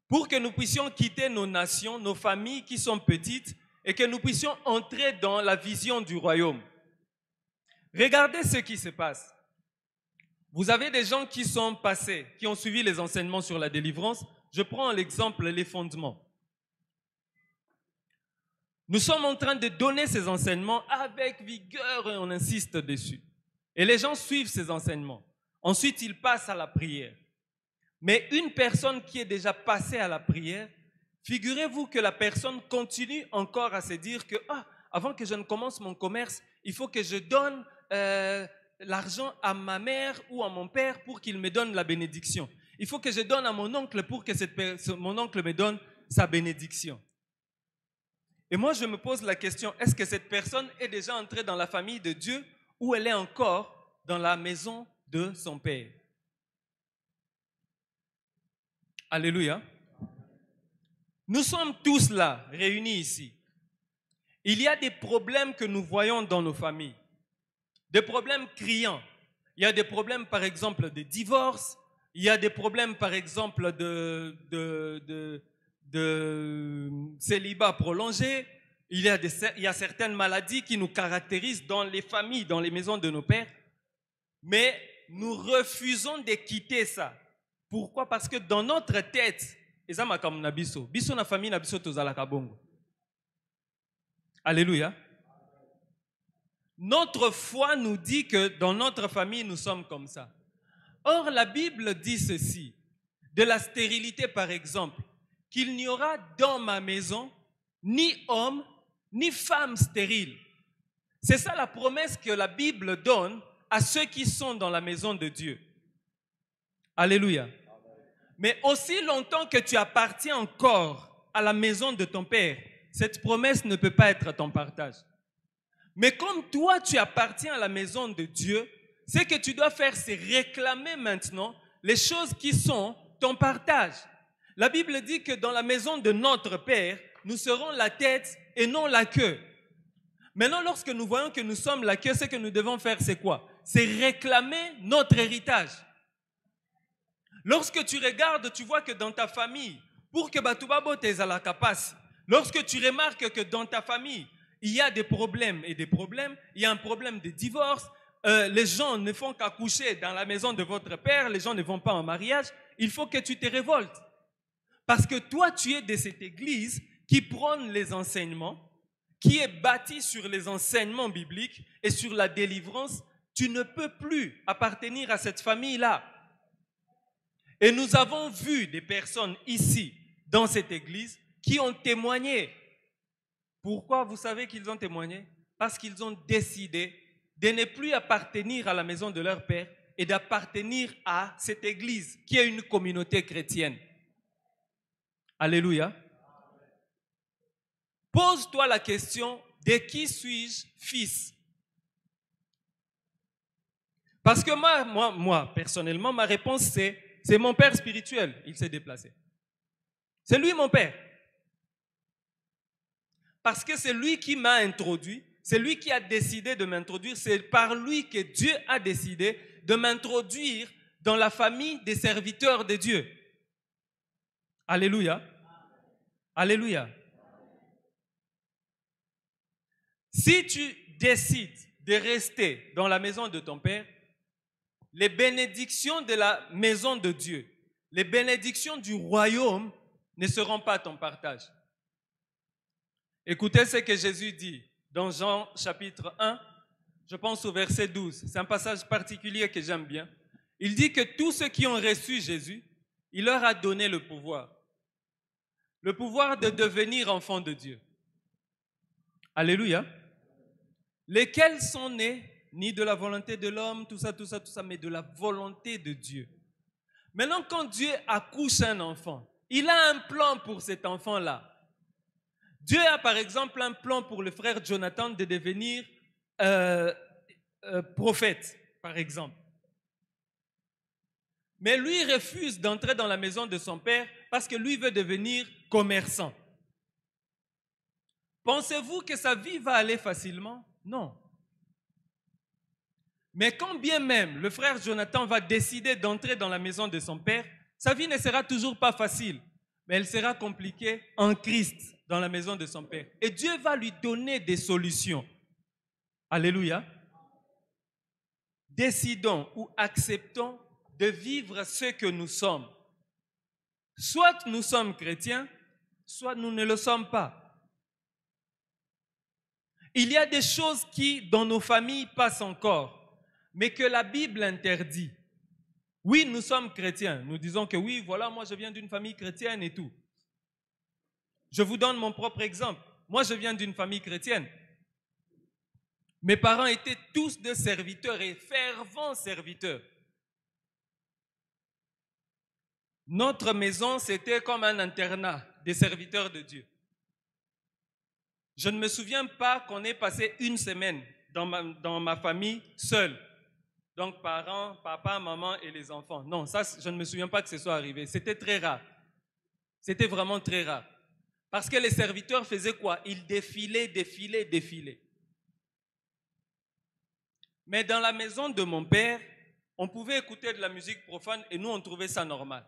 pour que nous puissions quitter nos nations, nos familles qui sont petites, et que nous puissions entrer dans la vision du royaume. Regardez ce qui se passe. Vous avez des gens qui sont passés, qui ont suivi les enseignements sur la délivrance. Je prends l'exemple, les fondements. Nous sommes en train de donner ces enseignements avec vigueur et on insiste dessus. Et les gens suivent ces enseignements. Ensuite, ils passent à la prière. Mais une personne qui est déjà passée à la prière, figurez-vous que la personne continue encore à se dire que avant que je ne commence mon commerce, il faut que je donne l'argent à ma mère ou à mon père pour qu'il me donne la bénédiction. Il faut que je donne à mon oncle pour que mon oncle me donne sa bénédiction. Et moi, je me pose la question, est-ce que cette personne est déjà entrée dans la famille de Dieu ou elle est encore dans la maison de son père? Alléluia. Nous sommes tous là, réunis ici. Il y a des problèmes que nous voyons dans nos familles. Des problèmes criants. Il y a des problèmes, par exemple, de divorce. Il y a des problèmes, par exemple, de célibat prolongé, il y a certaines maladies qui nous caractérisent dans les familles, dans les maisons de nos pères, mais nous refusons de quitter ça. Pourquoi? Parce que dans notre tête, biso na famille na biso tozalaka bongo. Alléluia. Notre foi nous dit que dans notre famille, nous sommes comme ça. Or, la Bible dit ceci, de la stérilité par exemple, qu'il n'y aura dans ma maison ni homme, ni femme stérile. C'est ça la promesse que la Bible donne à ceux qui sont dans la maison de Dieu. Alléluia. Mais aussi longtemps que tu appartiens encore à la maison de ton Père, cette promesse ne peut pas être ton partage. Mais comme toi, tu appartiens à la maison de Dieu, ce que tu dois faire, c'est réclamer maintenant les choses qui sont ton partage. La Bible dit que dans la maison de notre Père, nous serons la tête et non la queue. Maintenant, lorsque nous voyons que nous sommes la queue, ce que nous devons faire, c'est quoi? C'est réclamer notre héritage. Lorsque tu regardes, tu vois que dans ta famille, pour que Batubabo t'ezala capacité, lorsque tu remarques que dans ta famille, il y a des problèmes et des problèmes, il y a un problème de divorce, les gens ne font qu'accoucher dans la maison de votre père, les gens ne vont pas en mariage, il faut que tu te révoltes. Parce que toi, tu es de cette église qui prône les enseignements, qui est bâtie sur les enseignements bibliques et sur la délivrance. Tu ne peux plus appartenir à cette famille-là. Et nous avons vu des personnes ici, dans cette église, qui ont témoigné. Pourquoi vous savez qu'ils ont témoigné? Parce qu'ils ont décidé de ne plus appartenir à la maison de leur père et d'appartenir à cette église qui est une communauté chrétienne. Alléluia. Pose-toi la question, de qui suis-je fils? Parce que moi, personnellement, ma réponse c'est mon père spirituel. Il s'est déplacé. C'est lui mon père. Parce que c'est lui qui m'a introduit, c'est lui qui a décidé de m'introduire, c'est par lui que Dieu a décidé de m'introduire dans la famille des serviteurs de Dieu. Alléluia. Alléluia. Si tu décides de rester dans la maison de ton père, les bénédictions de la maison de Dieu, les bénédictions du royaume ne seront pas ton partage. Écoutez ce que Jésus dit dans Jean chapitre 1, je pense au verset 12. C'est un passage particulier que j'aime bien. Il dit que tous ceux qui ont reçu Jésus, il leur a donné le pouvoir de devenir enfants de Dieu. Alléluia. Lesquels sont nés ni de la volonté de l'homme, tout ça, mais de la volonté de Dieu. Maintenant, quand Dieu accouche un enfant, il a un plan pour cet enfant-là. Dieu a par exemple un plan pour le frère Jonathan de devenir prophète, par exemple. Mais lui refuse d'entrer dans la maison de son père parce que lui veut devenir commerçant. Pensez-vous que sa vie va aller facilement? Non. Mais quand bien même le frère Jonathan va décider d'entrer dans la maison de son père, sa vie ne sera toujours pas facile, mais elle sera compliquée en Christ dans la maison de son père. Et Dieu va lui donner des solutions. Alléluia. Décidons ou acceptons de vivre ce que nous sommes. Soit nous sommes chrétiens, soit nous ne le sommes pas. Il y a des choses qui, dans nos familles, passent encore, mais que la Bible interdit. Oui, nous sommes chrétiens. Nous disons que oui, voilà, moi je viens d'une famille chrétienne et tout. Je vous donne mon propre exemple. Moi, je viens d'une famille chrétienne. Mes parents étaient tous des serviteurs et fervents serviteurs. Notre maison, c'était comme un internat des serviteurs de Dieu. Je ne me souviens pas qu'on ait passé une semaine dans ma famille seule. Donc, parents, papa, maman et les enfants. Non, ça, je ne me souviens pas que ce soit arrivé. C'était très rare. C'était vraiment très rare. Parce que les serviteurs faisaient quoi? Ils défilaient. Mais dans la maison de mon père, on pouvait écouter de la musique profane et nous, on trouvait ça normal.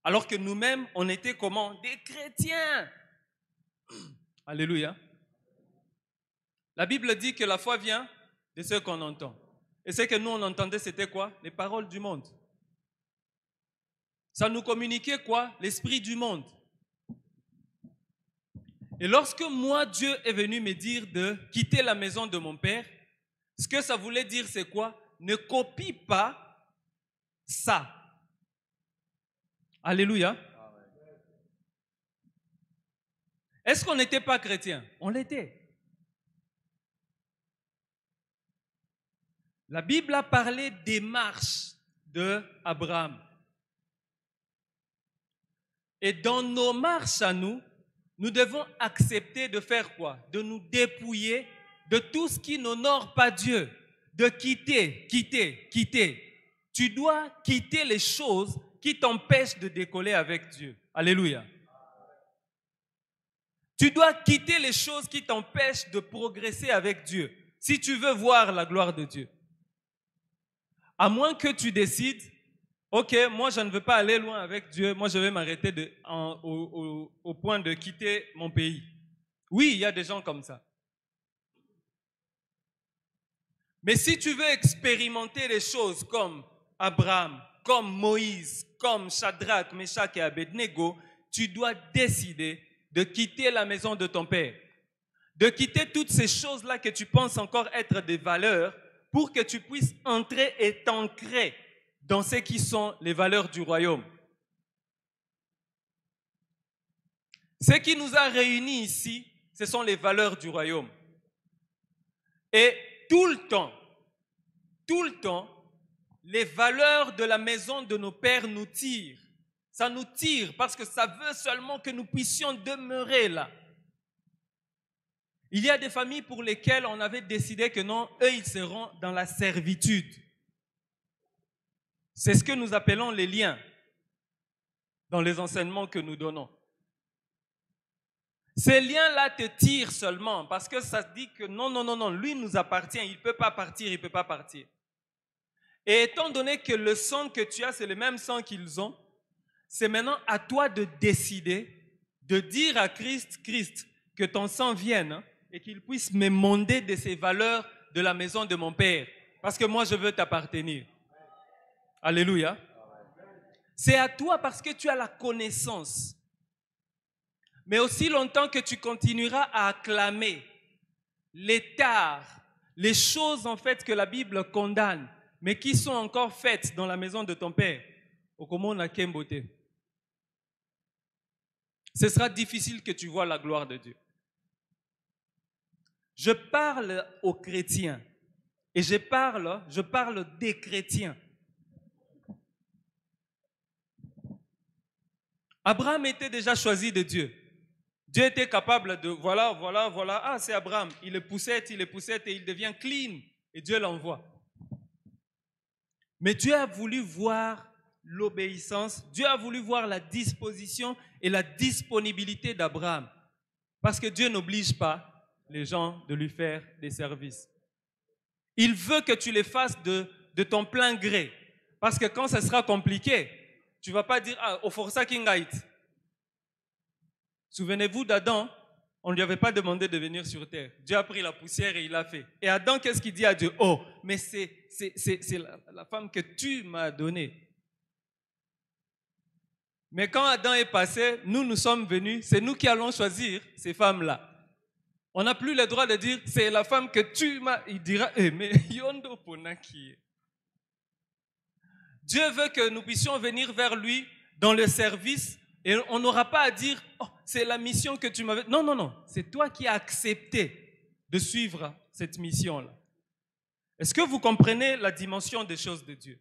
Alors que nous-mêmes, on était comment? Des chrétiens. Alléluia. La Bible dit que la foi vient de ce qu'on entend. Et ce que nous, on entendait, c'était quoi? Les paroles du monde. Ça nous communiquait quoi? L'esprit du monde. Et lorsque moi, Dieu est venu me dire de quitter la maison de mon père, ce que ça voulait dire, c'est quoi? Ne copie pas ça. Alléluia. Est-ce qu'on n'était pas chrétien? On l'était. La Bible a parlé des marches d'Abraham. Et dans nos marches à nous, nous devons accepter de faire quoi? De nous dépouiller de tout ce qui n'honore pas Dieu. De quitter. Tu dois quitter les choses qui t'empêchent de décoller avec Dieu. Alléluia. Tu dois quitter les choses qui t'empêchent de progresser avec Dieu. Si tu veux voir la gloire de Dieu. À moins que tu décides, ok, moi je ne veux pas aller loin avec Dieu, moi je vais m'arrêter au point de quitter mon pays. Oui, il y a des gens comme ça. Mais si tu veux expérimenter les choses comme Abraham, comme Moïse, comme Shadrach, Meshach et Abednego, tu dois décider de quitter la maison de ton père, de quitter toutes ces choses-là que tu penses encore être des valeurs pour que tu puisses entrer et t'ancrer dans ce qui sont les valeurs du royaume. Ce qui nous a réunis ici, ce sont les valeurs du royaume. Et tout le temps, les valeurs de la maison de nos pères nous tirent. Ça nous tire parce que ça veut seulement que nous puissions demeurer là. Il y a des familles pour lesquelles on avait décidé que non, eux, ils seront dans la servitude. C'est ce que nous appelons les liens dans les enseignements que nous donnons. Ces liens-là te tirent seulement parce que ça dit que non, lui nous appartient, il ne peut pas partir. Et étant donné que le sang que tu as, c'est le même sang qu'ils ont, c'est maintenant à toi de décider, de dire à Christ, que ton sang vienne et qu'il puisse m'émonder de ces valeurs de la maison de mon Père. Parce que moi, je veux t'appartenir. Alléluia. C'est à toi parce que tu as la connaissance. Mais aussi longtemps que tu continueras à acclamer les tares, les choses en fait que la Bible condamne, mais qui sont encore faites dans la maison de ton Père, ce sera difficile que tu vois la gloire de Dieu. Je parle aux chrétiens et je parle des chrétiens. Abraham était déjà choisi de Dieu. Dieu était capable de, voilà, c'est Abraham. Il le poussait et il devient clean. Et Dieu l'envoie. Mais Dieu a voulu voir l'obéissance, Dieu a voulu voir la disposition et la disponibilité d'Abraham. Parce que Dieu n'oblige pas les gens de lui faire des services. Il veut que tu les fasses de ton plein gré. Parce que quand ça sera compliqué, tu ne vas pas dire, au força kingait. Souvenez-vous d'Adam, on ne lui avait pas demandé de venir sur terre. Dieu a pris la poussière et il l'a fait. Et Adam, qu'est-ce qu'il dit à Dieu? Oh, mais c'est la femme que tu m'as donnée. Mais quand Adam est passé, nous sommes venus, c'est nous qui allons choisir ces femmes-là. On n'a plus le droit de dire, c'est la femme que tu m'as... Il dira, mais yondo ponaki. Dieu veut que nous puissions venir vers lui dans le service et on n'aura pas à dire, oh, c'est la mission que tu m'avais... Non, c'est toi qui as accepté de suivre cette mission-là. Est-ce que vous comprenez la dimension des choses de Dieu?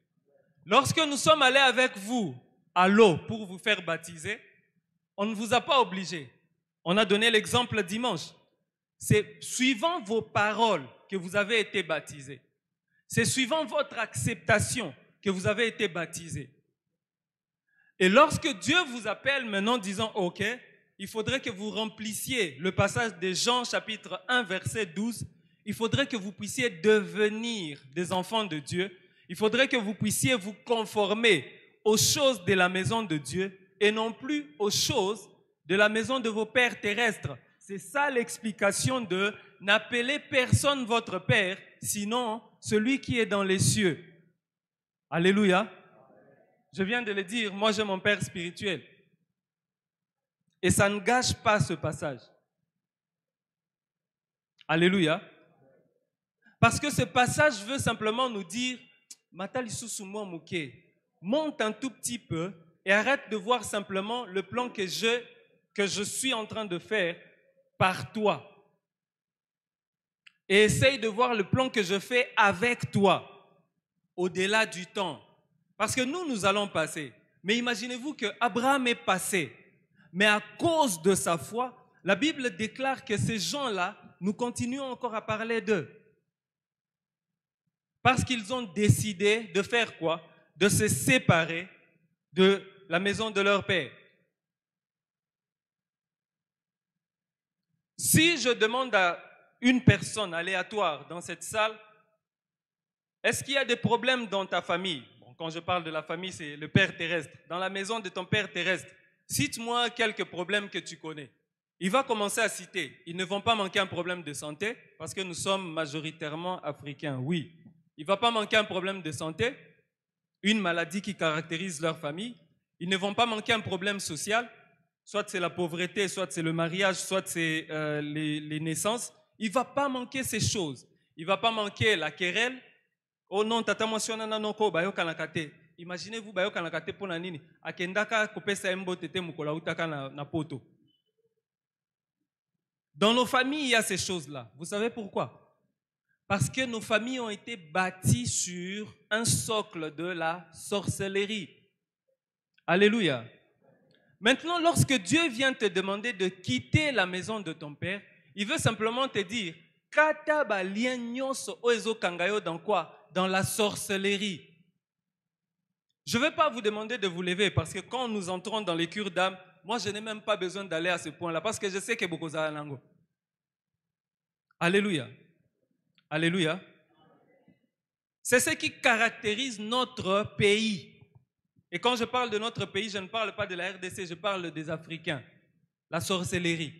Lorsque nous sommes allés avec vous à l'eau pour vous faire baptiser, on ne vous a pas obligé. On a donné l'exemple dimanche. C'est suivant vos paroles que vous avez été baptisés. C'est suivant votre acceptation que vous avez été baptisés. Et lorsque Dieu vous appelle maintenant disant, ok, il faudrait que vous remplissiez le passage de Jean chapitre 1 verset 12, il faudrait que vous puissiez devenir des enfants de Dieu, il faudrait que vous puissiez vous conformer aux choses de la maison de Dieu. et non plus aux choses de la maison de vos pères terrestres. C'est ça l'explication de « N'appelez personne votre père, sinon celui qui est dans les cieux ». Alléluia. Je viens de le dire, moi j'ai mon père spirituel. Et ça ne gâche pas ce passage. Alléluia. Parce que ce passage veut simplement nous dire, monte un tout petit peu et arrête de voir simplement le plan que je suis en train de faire par toi. Et essaye de voir le plan que je fais avec toi, au-delà du temps. Parce que nous allons passer. Mais imaginez-vous que Abraham est passé. Mais à cause de sa foi, la Bible déclare que ces gens-là, nous continuons encore à parler d'eux. Parce qu'ils ont décidé de faire quoi? De se séparer de la maison de leur père. Si je demande à une personne aléatoire dans cette salle, est-ce qu'il y a des problèmes dans ta famille? Bon, quand je parle de la famille, c'est le père terrestre. Dans la maison de ton père terrestre, cite-moi quelques problèmes que tu connais. Il va commencer à citer. Ils ne vont pas manquer un problème de santé parce que nous sommes majoritairement africains, oui. Il ne va pas manquer un problème de santé, une maladie qui caractérise leur famille. Ils ne vont pas manquer un problème social, soit c'est la pauvreté, soit c'est le mariage, soit c'est les naissances. Il ne va pas manquer ces choses. Il ne va pas manquer la querelle. Oh non, tata mwasiona noko bayo kanakate. Imaginez-vous bayo kanakate pona nini. Akendaka kopesa embo tete mukola utaka na poto. Dans nos familles, il y a ces choses-là. Vous savez pourquoi? Parce que nos familles ont été bâties sur un socle de la sorcellerie. Alléluia. Maintenant, lorsque Dieu vient te demander de quitter la maison de ton père, il veut simplement te dire, kata ba lien nyonso oezo kangayo dans quoi? Dans la sorcellerie. Je ne vais pas vous demander de vous lever parce que quand nous entrons dans les cures d'âme, moi je n'ai même pas besoin d'aller à ce point-là parce que je sais que beaucoup ça nango. Alléluia. Alléluia. C'est ce qui caractérise notre pays. Et quand je parle de notre pays, je ne parle pas de la RDC, je parle des Africains. La sorcellerie.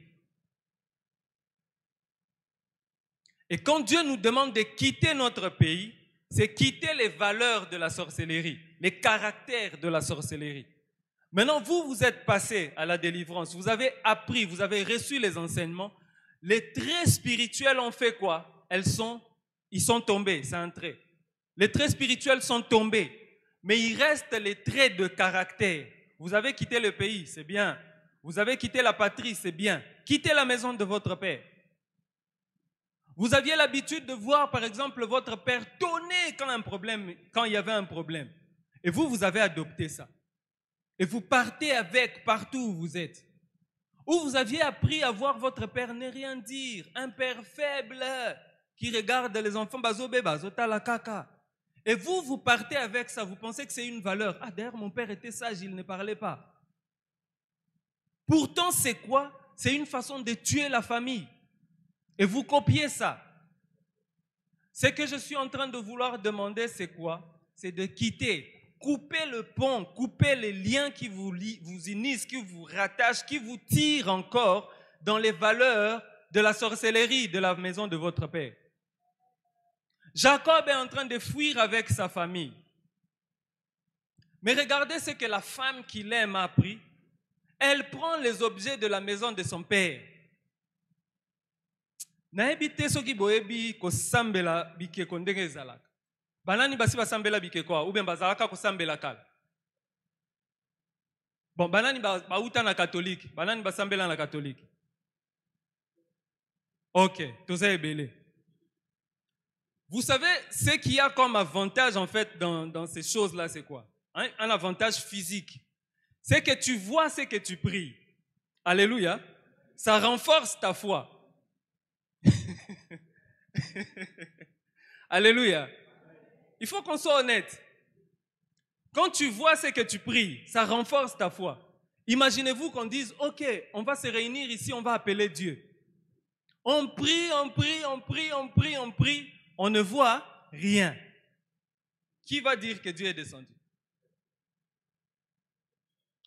Et quand Dieu nous demande de quitter notre pays, c'est quitter les valeurs de la sorcellerie, les caractères de la sorcellerie. Maintenant, vous êtes passé à la délivrance, vous avez appris, vous avez reçu les enseignements. Les traits spirituels ont fait quoi? Ils sont tombés, c'est un trait. Les traits spirituels sont tombés, mais il reste les traits de caractère. Vous avez quitté le pays, c'est bien. Vous avez quitté la patrie, c'est bien. Quittez la maison de votre père. Vous aviez l'habitude de voir, par exemple, votre père tonner quand il y avait un problème. Et vous avez adopté ça. Et vous partez avec partout où vous êtes. Ou vous aviez appris à voir votre père ne rien dire. Un père faible qui regarde les enfants. Et vous partez avec ça. Vous pensez que c'est une valeur. Ah, d'ailleurs, mon père était sage, il ne parlait pas. Pourtant, c'est quoi? C'est une façon de tuer la famille. Et vous copiez ça. Ce que je suis en train de vouloir demander, c'est quoi? C'est de quitter, couper le pont, couper les liens qui vous unissent, qui vous rattachent, qui vous tirent encore dans les valeurs de la sorcellerie de la maison de votre père. Jacob est en train de fuir avec sa famille. Mais regardez ce que la femme qu'il aime a appris. Elle prend les objets de la maison de son père. Naebite soki boyebi ko sambela bikeko ndenge ezalaka. Banani basi basambela bikeko ou bien bazalaka ko sambela kala. Bon, banani bauta na catholique, banani basambela na catholique. OK, tout ça est belé. Vous savez ce qu'il y a comme avantage en fait dans ces choses-là, c'est quoi? Un avantage physique. C'est que tu vois ce que tu pries. Alléluia. Ça renforce ta foi. Alléluia. Il faut qu'on soit honnête. Quand tu vois ce que tu pries, ça renforce ta foi. Imaginez-vous qu'on dise, OK, on va se réunir ici, on va appeler Dieu. On prie, on prie, on prie, on prie, on prie, on ne voit rien. Qui va dire que Dieu est descendu?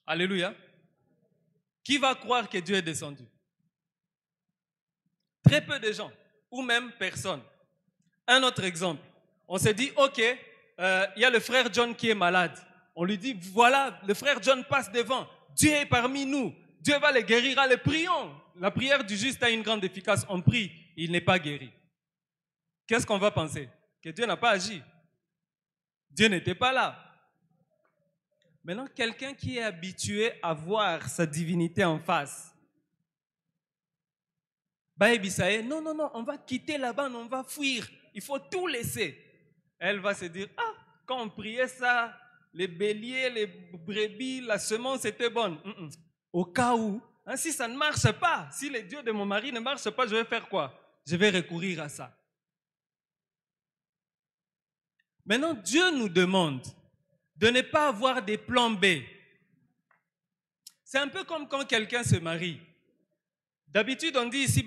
Alléluia. Qui va croire que Dieu est descendu? Très peu de gens, ou même personne. Un autre exemple. On s'est dit, ok, il y a le frère John qui est malade. On lui dit, voilà, le frère John passe devant. Dieu est parmi nous. Dieu va le guérir. Allez, prions. La prière du juste a une grande efficace. On prie, il n'est pas guéri. Qu'est-ce qu'on va penser? Que Dieu n'a pas agi. Dieu n'était pas là. Maintenant, quelqu'un qui est habitué à voir sa divinité en face, non, non, non, on va quitter là-bas, on va fuir. Il faut tout laisser. Elle va se dire, ah, quand on priait ça, les béliers, les brebis, la semence était bonne. Au cas où, hein, si ça ne marche pas, si les dieux de mon mari ne marchent pas, je vais faire quoi? Je vais recourir à ça. Maintenant, Dieu nous demande de ne pas avoir des plans B. C'est un peu comme quand quelqu'un se marie. D'habitude, on dit ici,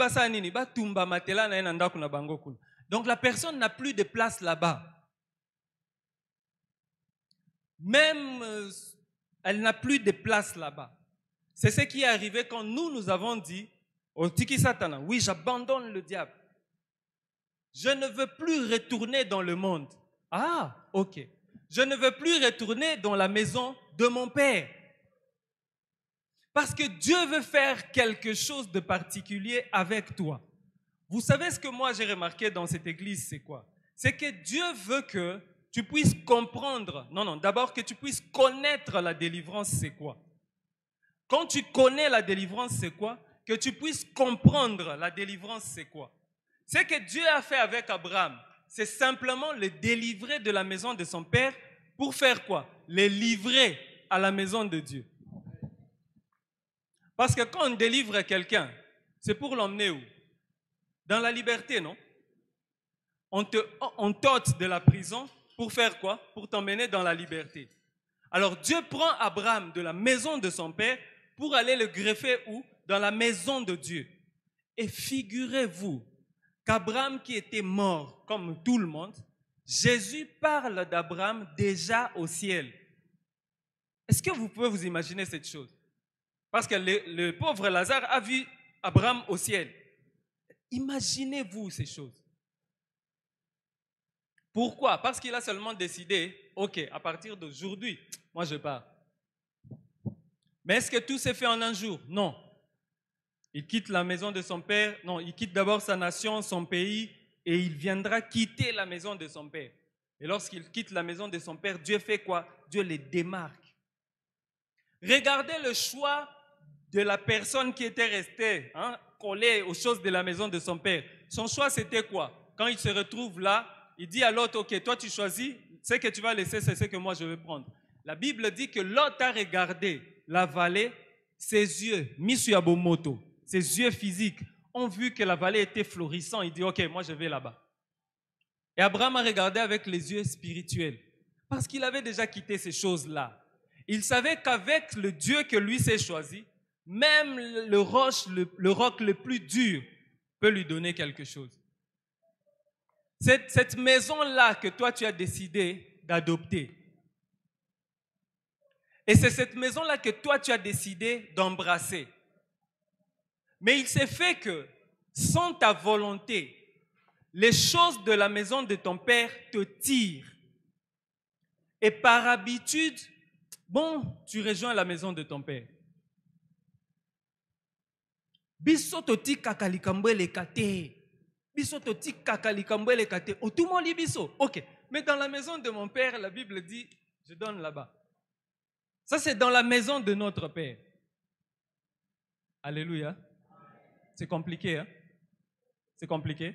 donc la personne n'a plus de place là-bas. Même, elle n'a plus de place là-bas. C'est ce qui est arrivé quand nous avons dit, au Tiki Satana, oui, j'abandonne le diable. Je ne veux plus retourner dans le monde. Ah, ok. Je ne veux plus retourner dans la maison de mon père. Parce que Dieu veut faire quelque chose de particulier avec toi. Vous savez ce que moi j'ai remarqué dans cette église, c'est quoi? C'est que Dieu veut que tu puisses comprendre. Non, d'abord que tu puisses connaître la délivrance, c'est quoi? Quand tu connais la délivrance, c'est quoi? Que tu puisses comprendre la délivrance, c'est quoi? Ce que Dieu a fait avec Abraham, c'est simplement le délivrer de la maison de son père pour faire quoi? Le livrer à la maison de Dieu. Parce que quand on délivre quelqu'un, c'est pour l'emmener où? Dans la liberté, non? On t'ôte de la prison pour faire quoi? Pour t'emmener dans la liberté. Alors Dieu prend Abraham de la maison de son père pour aller le greffer où? Dans la maison de Dieu. Et figurez-vous qu'Abraham qui était mort comme tout le monde, Jésus parle d'Abraham déjà au ciel. Est-ce que vous pouvez vous imaginer cette chose? Parce que le pauvre Lazare a vu Abraham au ciel. Imaginez-vous ces choses. Pourquoi? Parce qu'il a seulement décidé, ok, à partir d'aujourd'hui, moi je pars. Mais est-ce que tout s'est fait en un jour? Non. Il quitte la maison de son père, non, il quitte d'abord sa nation, son pays, et il viendra quitter la maison de son père. Et lorsqu'il quitte la maison de son père, Dieu fait quoi? Dieu les démarque. Regardez le choix de la personne qui était restée collée aux choses de la maison de son père. Son choix, c'était quoi? Quand il se retrouve là, il dit à l'autre, ok, toi tu choisis, ce que tu vas laisser, c'est ce que moi je vais prendre. La Bible dit que l'autre a regardé la vallée, ses yeux, Misuyabomoto, ses yeux physiques, ont vu que la vallée était florissante. Il dit, ok, moi je vais là-bas. Et Abraham a regardé avec les yeux spirituels, parce qu'il avait déjà quitté ces choses-là. Il savait qu'avec le Dieu que lui s'est choisi, même le roc le plus dur peut lui donner quelque chose. Cette maison-là que toi tu as décidé d'adopter. Et c'est cette maison-là que toi tu as décidé d'embrasser. Mais il s'est fait que, sans ta volonté, les choses de la maison de ton père te tirent. Et par habitude, tu rejoins la maison de ton père. Biso toti kakalikambo lekate. Biso toti kakalikambo lekate. Otumo li biso. Ok. Mais dans la maison de mon père, la Bible dit, je donne là-bas. Ça, c'est dans la maison de notre père. Alléluia. C'est compliqué, hein? C'est compliqué.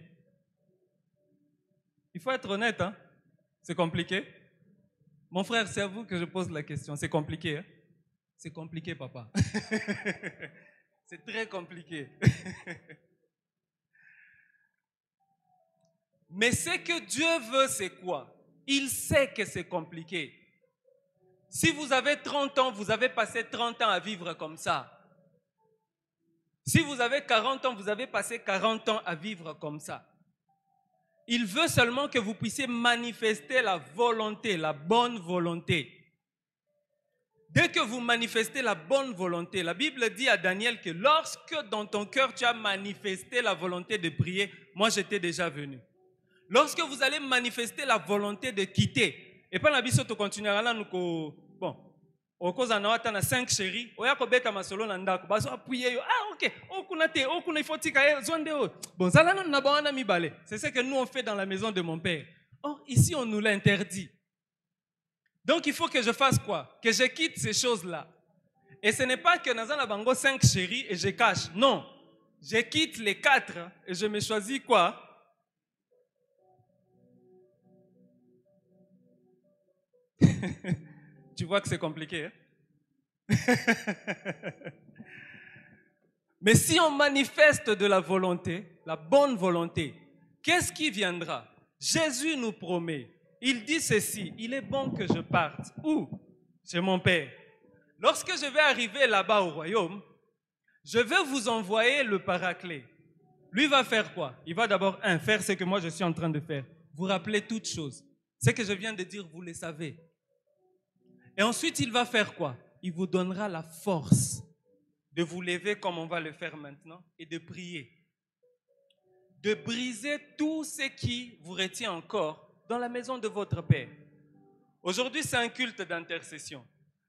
Il faut être honnête, hein? C'est compliqué. Mon frère, c'est à vous que je pose la question. C'est compliqué, hein? C'est compliqué, papa. C'est très compliqué. Mais ce que Dieu veut, c'est quoi? Il sait que c'est compliqué. Si vous avez 30 ans, vous avez passé 30 ans à vivre comme ça. Si vous avez 40 ans, vous avez passé 40 ans à vivre comme ça. Il veut seulement que vous puissiez manifester la volonté, la bonne volonté. Dès que vous manifestez la bonne volonté, la Bible dit à Daniel que lorsque dans ton cœur tu as manifesté la volonté de prier, moi j'étais déjà venu. Lorsque vous allez manifester la volonté de quitter, et pas la biso to continuera là nous bon, au cause en a 5 chéris, oya ko beta masolo na ndako, baso appuyer ah OK, okuna te, okuna il faut tika zonde o. Bon, ça là na bana mi balé. C'est ce que nous on fait dans la maison de mon père. Or ici on nous l'interdit. Donc il faut que je fasse quoi? Que je quitte ces choses-là. Et ce n'est pas que Nazana Bango 5 chéris et je cache. Non. Je quitte les 4 et je me choisis quoi? Tu vois que c'est compliqué. Hein? Mais si on manifeste de la volonté, la bonne volonté, qu'est-ce qui viendra? Jésus nous promet. Il dit ceci, il est bon que je parte. Où? Chez mon Père. Lorsque je vais arriver là-bas au royaume, je vais vous envoyer le Paraclet. Lui va faire quoi? Il va d'abord, faire ce que moi je suis en train de faire. Vous rappeler toutes choses. Ce que je viens de dire, vous le savez. Et ensuite, il va faire quoi? Il vous donnera la force de vous lever comme on va le faire maintenant et de prier. De briser tout ce qui vous retient encore dans la maison de votre Père. Aujourd'hui, c'est un culte d'intercession.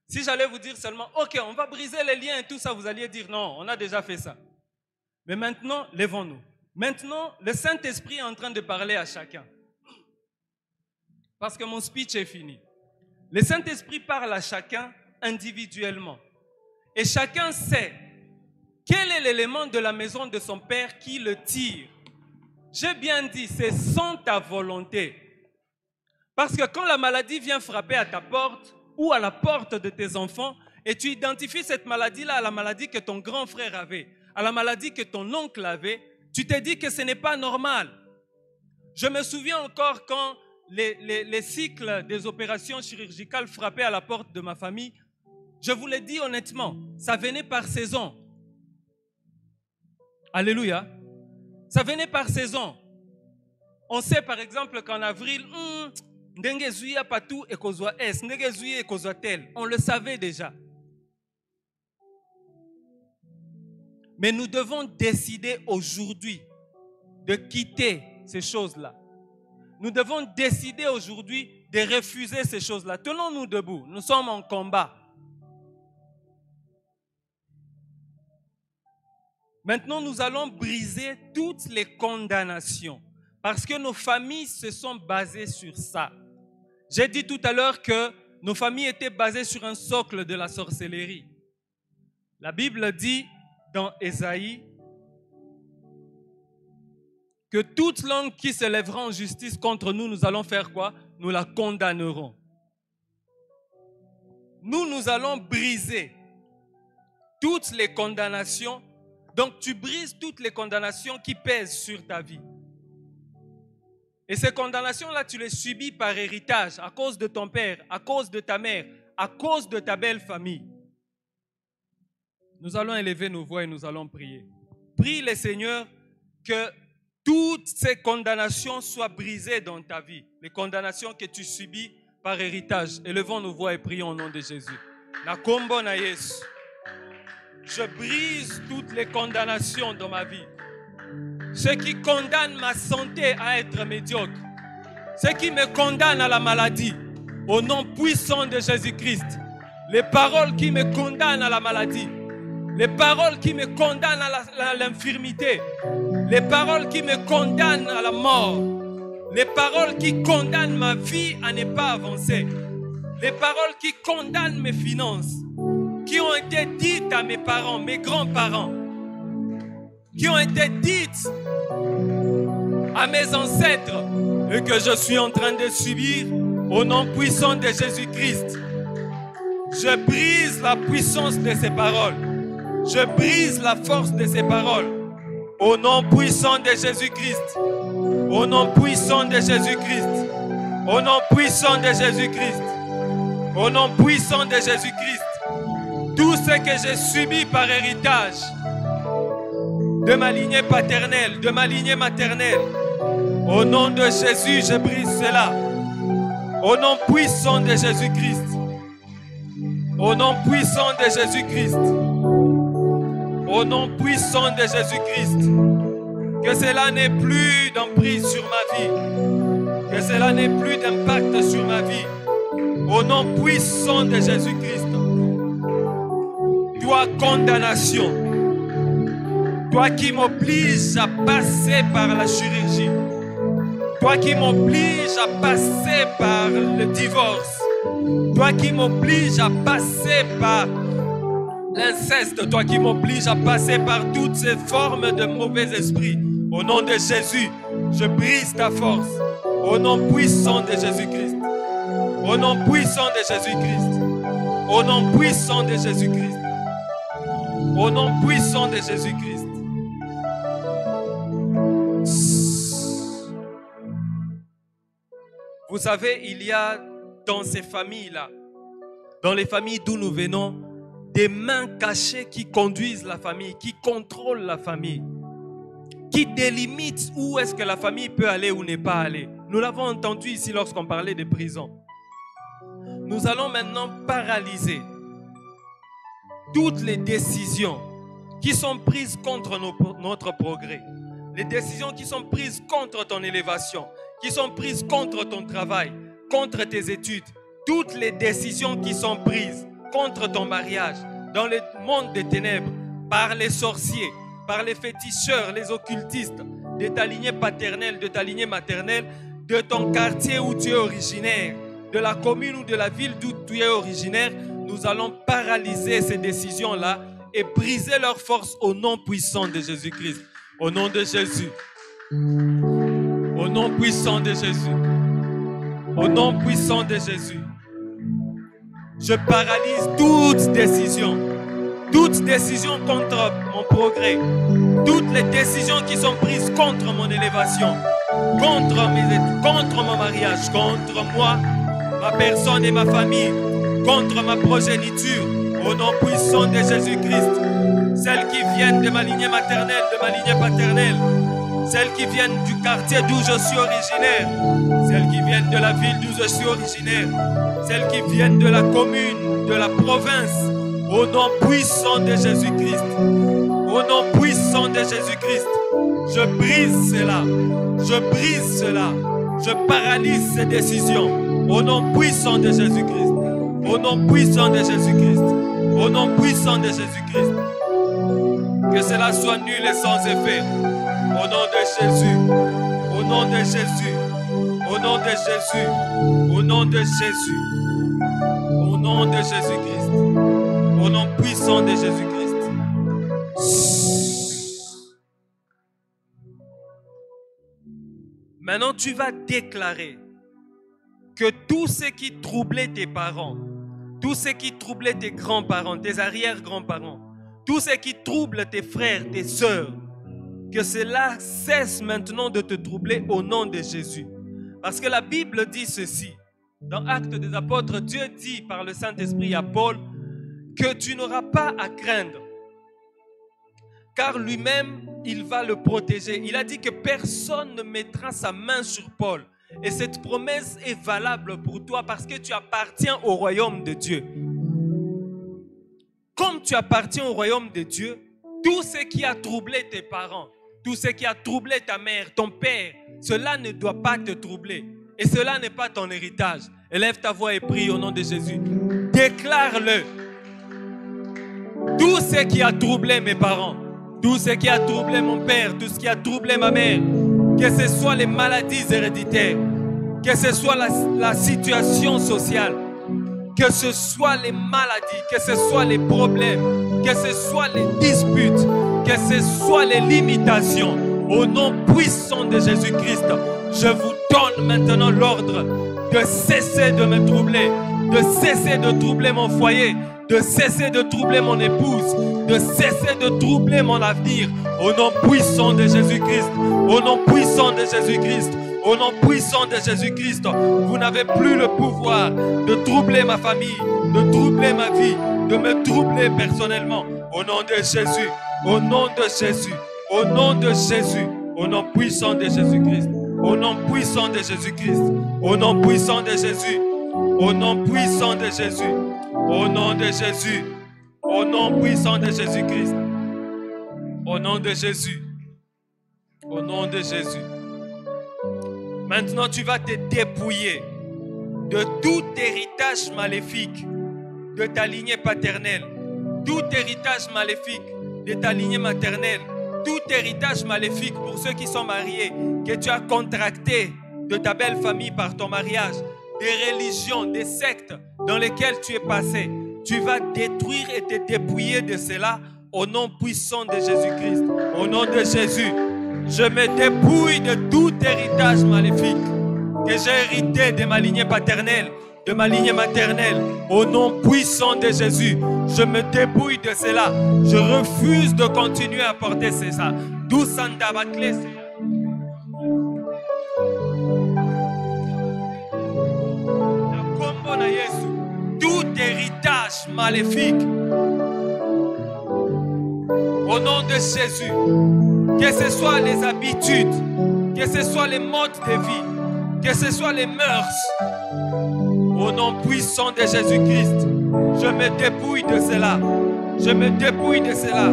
Si j'allais vous dire seulement, OK, on va briser les liens et tout ça, vous alliez dire, non, on a déjà fait ça. Mais maintenant, levons-nous. Maintenant, le Saint-Esprit est en train de parler à chacun. Parce que mon speech est fini. Le Saint-Esprit parle à chacun individuellement. Et chacun sait quel est l'élément de la maison de son Père qui le tire. J'ai bien dit, c'est sans ta volonté. Parce que quand la maladie vient frapper à ta porte ou à la porte de tes enfants et tu identifies cette maladie-là à la maladie que ton grand frère avait, à la maladie que ton oncle avait, tu te dis que ce n'est pas normal. Je me souviens encore quand les cycles des opérations chirurgicales frappaient à la porte de ma famille, je vous l'ai dit honnêtement, ça venait par saison. Alléluia. Ça venait par saison. On sait par exemple qu'en avril, on le savait déjà. Mais nous devons décider aujourd'hui de quitter ces choses-là. Nous devons décider aujourd'hui de refuser ces choses-là. Tenons-nous debout. Nous sommes en combat. Maintenant, nous allons briser toutes les condamnations. Parce que nos familles se sont basées sur ça. J'ai dit tout à l'heure que nos familles étaient basées sur un socle de la sorcellerie. La Bible dit dans Ésaïe que toute langue qui se lèvera en justice contre nous, nous allons faire quoi? Nous la condamnerons. Nous allons briser toutes les condamnations. Donc tu brises toutes les condamnations qui pèsent sur ta vie. Et ces condamnations-là, tu les subis par héritage, à cause de ton père, à cause de ta mère, à cause de ta belle famille. Nous allons élever nos voix et nous allons prier. Prie le Seigneur que toutes ces condamnations soient brisées dans ta vie. Les condamnations que tu subis par héritage. Élevons nos voix et prions au nom de Jésus. Na kombo na Yesu. Je brise toutes les condamnations dans ma vie. Ce qui condamne ma santé à être médiocre. Ce qui me condamne à la maladie. Au nom puissant de Jésus-Christ. Les paroles qui me condamnent à la maladie. Les paroles qui me condamnent à l'infirmité. Les paroles qui me condamnent à la mort. Les paroles qui condamnent ma vie à ne pas avancer. Les paroles qui condamnent mes finances. Qui ont été dites à mes parents, mes grands-parents. Qui ont été dites à mes ancêtres et que je suis en train de subir au nom puissant de Jésus-Christ. Je brise la puissance de ces paroles. Je brise la force de ces paroles. Au nom puissant de Jésus-Christ. Au nom puissant de Jésus-Christ. Au nom puissant de Jésus-Christ. Au nom puissant de Jésus-Christ. Tout ce que j'ai subi par héritage de ma lignée paternelle, de ma lignée maternelle, au nom de Jésus, je brise cela. Au nom puissant de Jésus-Christ. Au nom puissant de Jésus-Christ. Au nom puissant de Jésus-Christ. Que cela n'ait plus d'emprise sur ma vie. Que cela n'ait plus d'impact sur ma vie. Au nom puissant de Jésus-Christ. Toi, condamnation. Toi qui m'obliges à passer par la chirurgie. Toi qui m'obliges à passer par le divorce. Toi qui m'obliges à passer par l'inceste. Toi qui m'obliges à passer par toutes ces formes de mauvais esprits. Au nom de Jésus, je brise ta force. Au nom puissant de Jésus-Christ. Au nom puissant de Jésus-Christ. Au nom puissant de Jésus-Christ. Au nom puissant de Jésus-Christ. Vous savez, il y a dans ces familles-là, dans les familles d'où nous venons, des mains cachées qui conduisent la famille, qui contrôlent la famille, qui délimitent où est-ce que la famille peut aller ou n'est pas aller. Nous l'avons entendu ici lorsqu'on parlait des prisons. Nous allons maintenant paralyser toutes les décisions qui sont prises contre notre progrès, les décisions qui sont prises contre ton élévation, qui sont prises contre ton travail, contre tes études, toutes les décisions qui sont prises contre ton mariage, dans le monde des ténèbres, par les sorciers, par les féticheurs, les occultistes, de ta lignée paternelle, de ta lignée maternelle, de ton quartier où tu es originaire, de la commune ou de la ville d'où tu es originaire, nous allons paralyser ces décisions-là et briser leur force au nom puissant de Jésus-Christ. Au nom de Jésus. Au nom puissant de Jésus. Au nom puissant de Jésus. Je paralyse toute décision contre mon progrès, toutes les décisions qui sont prises contre mon élévation, contre mes études, contre mon mariage, contre moi, ma personne et ma famille, contre ma progéniture, au nom puissant de Jésus-Christ. Celles qui viennent de ma lignée maternelle, de ma lignée paternelle, celles qui viennent du quartier d'où je suis originaire, celles qui viennent de la ville d'où je suis originaire, celles qui viennent de la commune, de la province, au nom puissant de Jésus-Christ, au nom puissant de Jésus-Christ, je brise cela, je paralyse ces décisions, au nom puissant de Jésus-Christ, au nom puissant de Jésus-Christ, au nom puissant de Jésus-Christ, que cela soit nul et sans effet, au nom de Jésus, au nom de Jésus, au nom de Jésus, au nom de Jésus, au nom de Jésus-Christ, au nom puissant de Jésus-Christ. Maintenant, tu vas déclarer que tout ce qui troublait tes parents, tout ce qui troublait tes grands-parents, tes arrière-grands-parents, tout ce qui trouble tes frères, tes sœurs, que cela cesse maintenant de te troubler au nom de Jésus. Parce que la Bible dit ceci. Dans Actes des Apôtres, Dieu dit par le Saint-Esprit à Paul que tu n'auras pas à craindre. Car lui-même, il va le protéger. Il a dit que personne ne mettra sa main sur Paul. Et cette promesse est valable pour toi parce que tu appartiens au royaume de Dieu. Comme tu appartiens au royaume de Dieu, tout ce qui a troublé tes parents, tout ce qui a troublé ta mère, ton père, cela ne doit pas te troubler. Et cela n'est pas ton héritage. Élève ta voix et prie au nom de Jésus. Déclare-le. Tout ce qui a troublé mes parents, tout ce qui a troublé mon père, tout ce qui a troublé ma mère, que ce soit les maladies héréditaires, que ce soit la situation sociale, que ce soit les maladies, que ce soit les problèmes, que ce soit les disputes, que ce soit les limitations, au nom puissant de Jésus-Christ, je vous donne maintenant l'ordre de cesser de me troubler, de cesser de troubler mon foyer, de cesser de troubler mon épouse, de cesser de troubler mon avenir, au nom puissant de Jésus-Christ, au nom puissant de Jésus-Christ, au nom puissant de Jésus-Christ. Vous n'avez plus le pouvoir de troubler ma famille, de troubler ma vie, de me troubler personnellement, au nom de Jésus, au nom de Jésus, au nom de Jésus, au nom puissant de Jésus-Christ, au nom puissant de Jésus-Christ, au nom puissant de Jésus, au nom puissant de Jésus, Au nom de Jésus. Au nom puissant de Jésus-Christ. Au nom de Jésus. Au nom de Jésus. Maintenant, tu vas te dépouiller de tout héritage maléfique de ta lignée paternelle, tout héritage maléfique de ta lignée maternelle, tout héritage maléfique pour ceux qui sont mariés, que tu as contracté de ta belle famille par ton mariage, des religions, des sectes dans lesquelles tu es passé. Tu vas détruire et te dépouiller de cela au nom puissant de Jésus-Christ. Au nom de Jésus, je me dépouille de tout héritage maléfique que j'ai hérité de ma lignée paternelle, de ma lignée maternelle. Au nom puissant de Jésus, je me dépouille de cela. Je refuse de continuer à porter ça. D'où Sandabaklé. Tout héritage maléfique, au nom de Jésus, que ce soit les habitudes, que ce soit les modes de vie, que ce soit les mœurs, au nom puissant de Jésus-Christ, je me dépouille de cela. Je me dépouille de cela.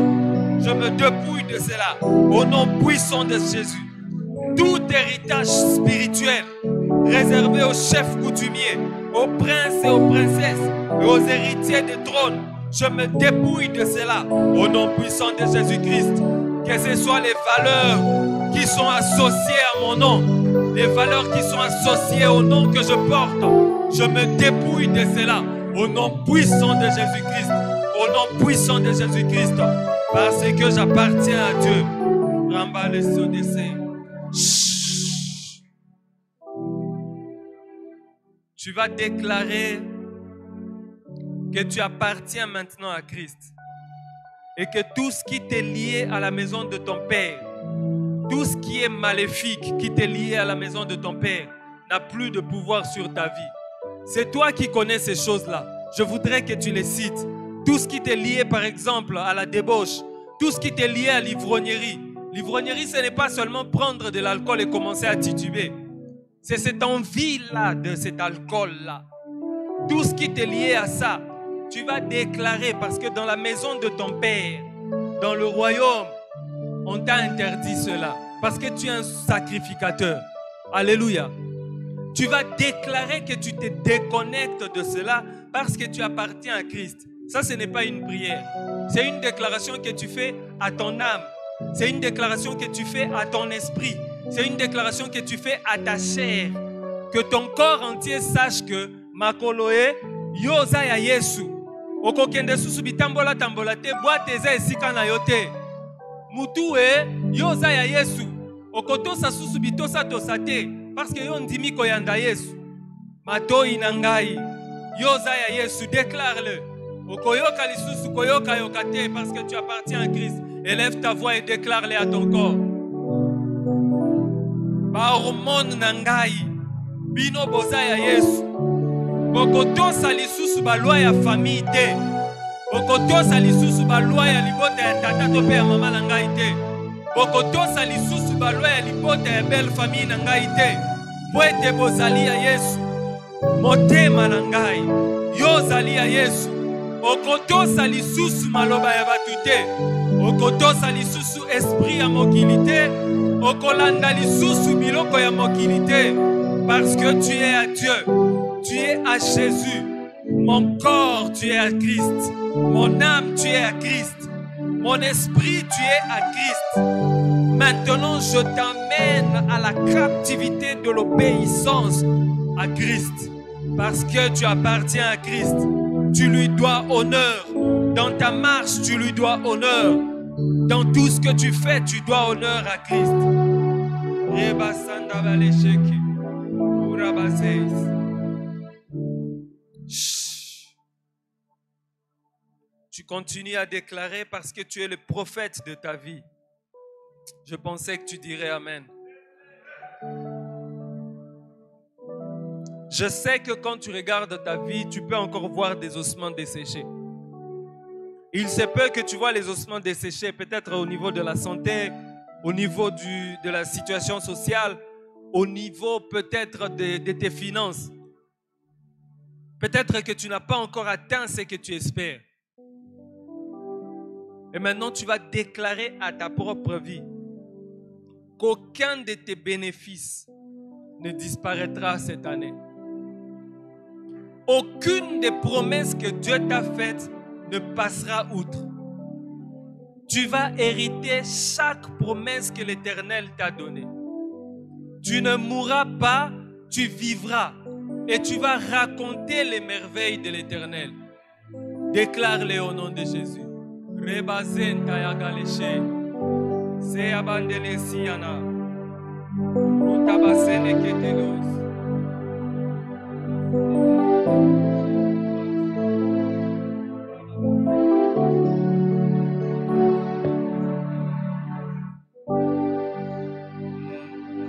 Je me dépouille de cela. Au nom puissant de Jésus. Tout héritage spirituel réservé aux chefs coutumiers, aux princes et aux princesses et aux héritiers des trônes, je me dépouille de cela. Au nom puissant de Jésus-Christ. Que ce soit les valeurs qui sont associées à mon nom, les valeurs qui sont associées au nom que je porte, je me dépouille de cela. Au nom puissant de Jésus-Christ. Au nom puissant de Jésus-Christ. Parce que j'appartiens à Dieu. Ramba le Sodessé. Tu vas déclarer que tu appartiens maintenant à Christ. Et que tout ce qui t'est lié à la maison de ton Père, tout ce qui est maléfique qui t'est lié à la maison de ton Père, n'a plus de pouvoir sur ta vie. C'est toi qui connais ces choses-là. Je voudrais que tu les cites. Tout ce qui t'est lié, par exemple, à la débauche, tout ce qui t'est lié à l'ivrognerie. L'ivrognerie, ce n'est pas seulement prendre de l'alcool et commencer à tituber. C'est cette envie-là de cet alcool-là. Tout ce qui t'est lié à ça, tu vas déclarer, parce que dans la maison de ton Père, dans le royaume, on t'a interdit cela. Parce que tu es un sacrificateur. Alléluia. Tu vas déclarer que tu te déconnectes de cela parce que tu appartiens à Christ. Ça, ce n'est pas une prière. C'est une déclaration que tu fais à ton âme. C'est une déclaration que tu fais à ton esprit. C'est une déclaration que tu fais à ta chair. Que ton corps entier sache que Makoloe, Yoza ya Yesu. Okokende susu bitambola tambola te boite eza esika na yo te. Mutu Yoza ya Yesu. Okotosa susu bitosa tosa te parce que yo ndimi koyanda Yesu. Matoi na ngai. Yoza ya Yesu, déclare-le. Okoyoka lisusu koyoka yoka te parce que tu appartiens à Christ. Élève ta voix et déclare-le à ton corps. Ba hormone na ngai. Bino boza ya Yesu. Bokotosa lisusu ba loi ya famille te. Bokotosa lisusu ba loi ya libota ya tata to pe ya mama na ngai te. Bokotosa lisusu ba loi ya libota ya belle famille na ngai te. Poete bozali ya Yesu. Motema na ngai. Yo zali ya Yesu. Okotosa lisusu maloba ya batu te. Okotosa lisusu esprit ya mokili te. Okolanda lisusu biloko ya mokili te. Parce que tu es à Dieu. Tu es à Jésus. Mon corps, tu es à Christ. Mon âme, tu es à Christ. Mon esprit, tu es à Christ. Maintenant, je t'amène à la captivité de l'obéissance à Christ. Parce que tu appartiens à Christ. Tu lui dois honneur. Dans ta marche, tu lui dois honneur. Dans tout ce que tu fais, tu dois honneur à Christ. Tu continues à déclarer parce que tu es le prophète de ta vie. Je pensais que tu dirais Amen. Je sais que quand tu regardes ta vie, tu peux encore voir des ossements desséchés. Il se peut que tu vois les ossements desséchés, peut-être au niveau de la santé, au niveau de la situation sociale, au niveau peut-être de tes finances. Peut-être que tu n'as pas encore atteint ce que tu espères. Et maintenant, tu vas déclarer à ta propre vie qu'aucun de tes bénéfices ne disparaîtra cette année. Aucune des promesses que Dieu t'a faites ne passera outre. Tu vas hériter chaque promesse que l'Éternel t'a donnée. Tu ne mourras pas, tu vivras. Et tu vas raconter les merveilles de l'Éternel. Déclare-les au nom de Jésus.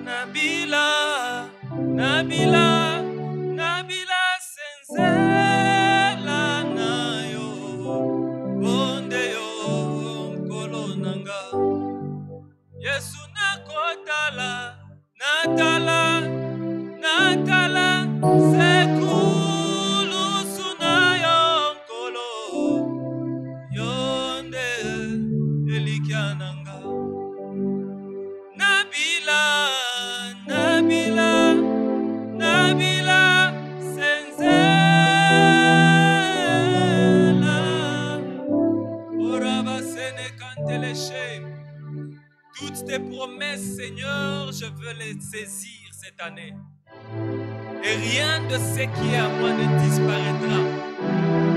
Nabila, Nabila, Nabila senzela na yo, bonde yo kolonanga. Yesu nakotala, natala, natala, sekulu sunayo kolo, yonde elikiananga. Nabila, Nabila, Nabila, senzela. Orabasene kanteleche. Toutes tes promesses, Seigneur, je veux les saisir cette année. Et rien de ce qui est à moi ne disparaîtra.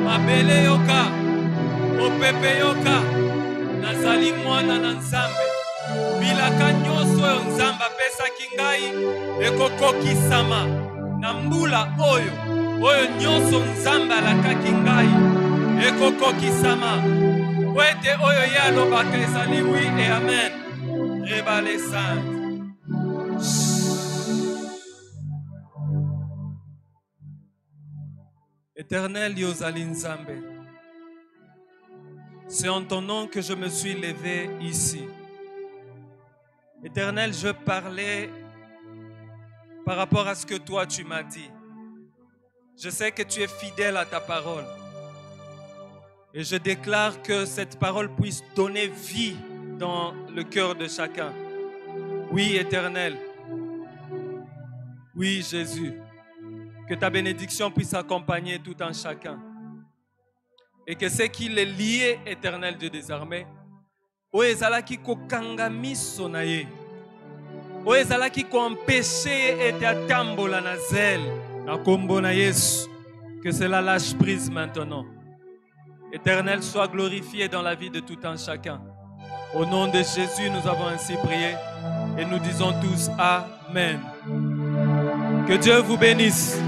Mabele yoka, opepe yoka, nazali mwana na nzambe. Bilaka nyonso oyo nzambe apesaki ngai ekokokisama na mbula oyo nyonso nzambe alakaki ngai ekokokisama po ete oyo ye alobaka ezali oui et amen. Rebale sainte. Éternel Yozali Nzambe, c'est en ton nom que je me suis levé ici. Éternel, je parlais par rapport à ce que toi tu m'as dit. Je sais que tu es fidèle à ta parole. Et je déclare que cette parole puisse donner vie dans le cœur de chacun. Oui, Éternel. Oui, Jésus. Que ta bénédiction puisse accompagner tout un chacun. Et que ce qui est lié, Éternel Dieu des armées, oyo ezalaki kokangami sonaye, oyo ezalaki empêcher ete atambola na zèle na kombo na Yesu, que cela lâche prise maintenant. Éternel, sois glorifié dans la vie de tout un chacun. Au nom de Jésus, nous avons ainsi prié et nous disons tous Amen. Que Dieu vous bénisse.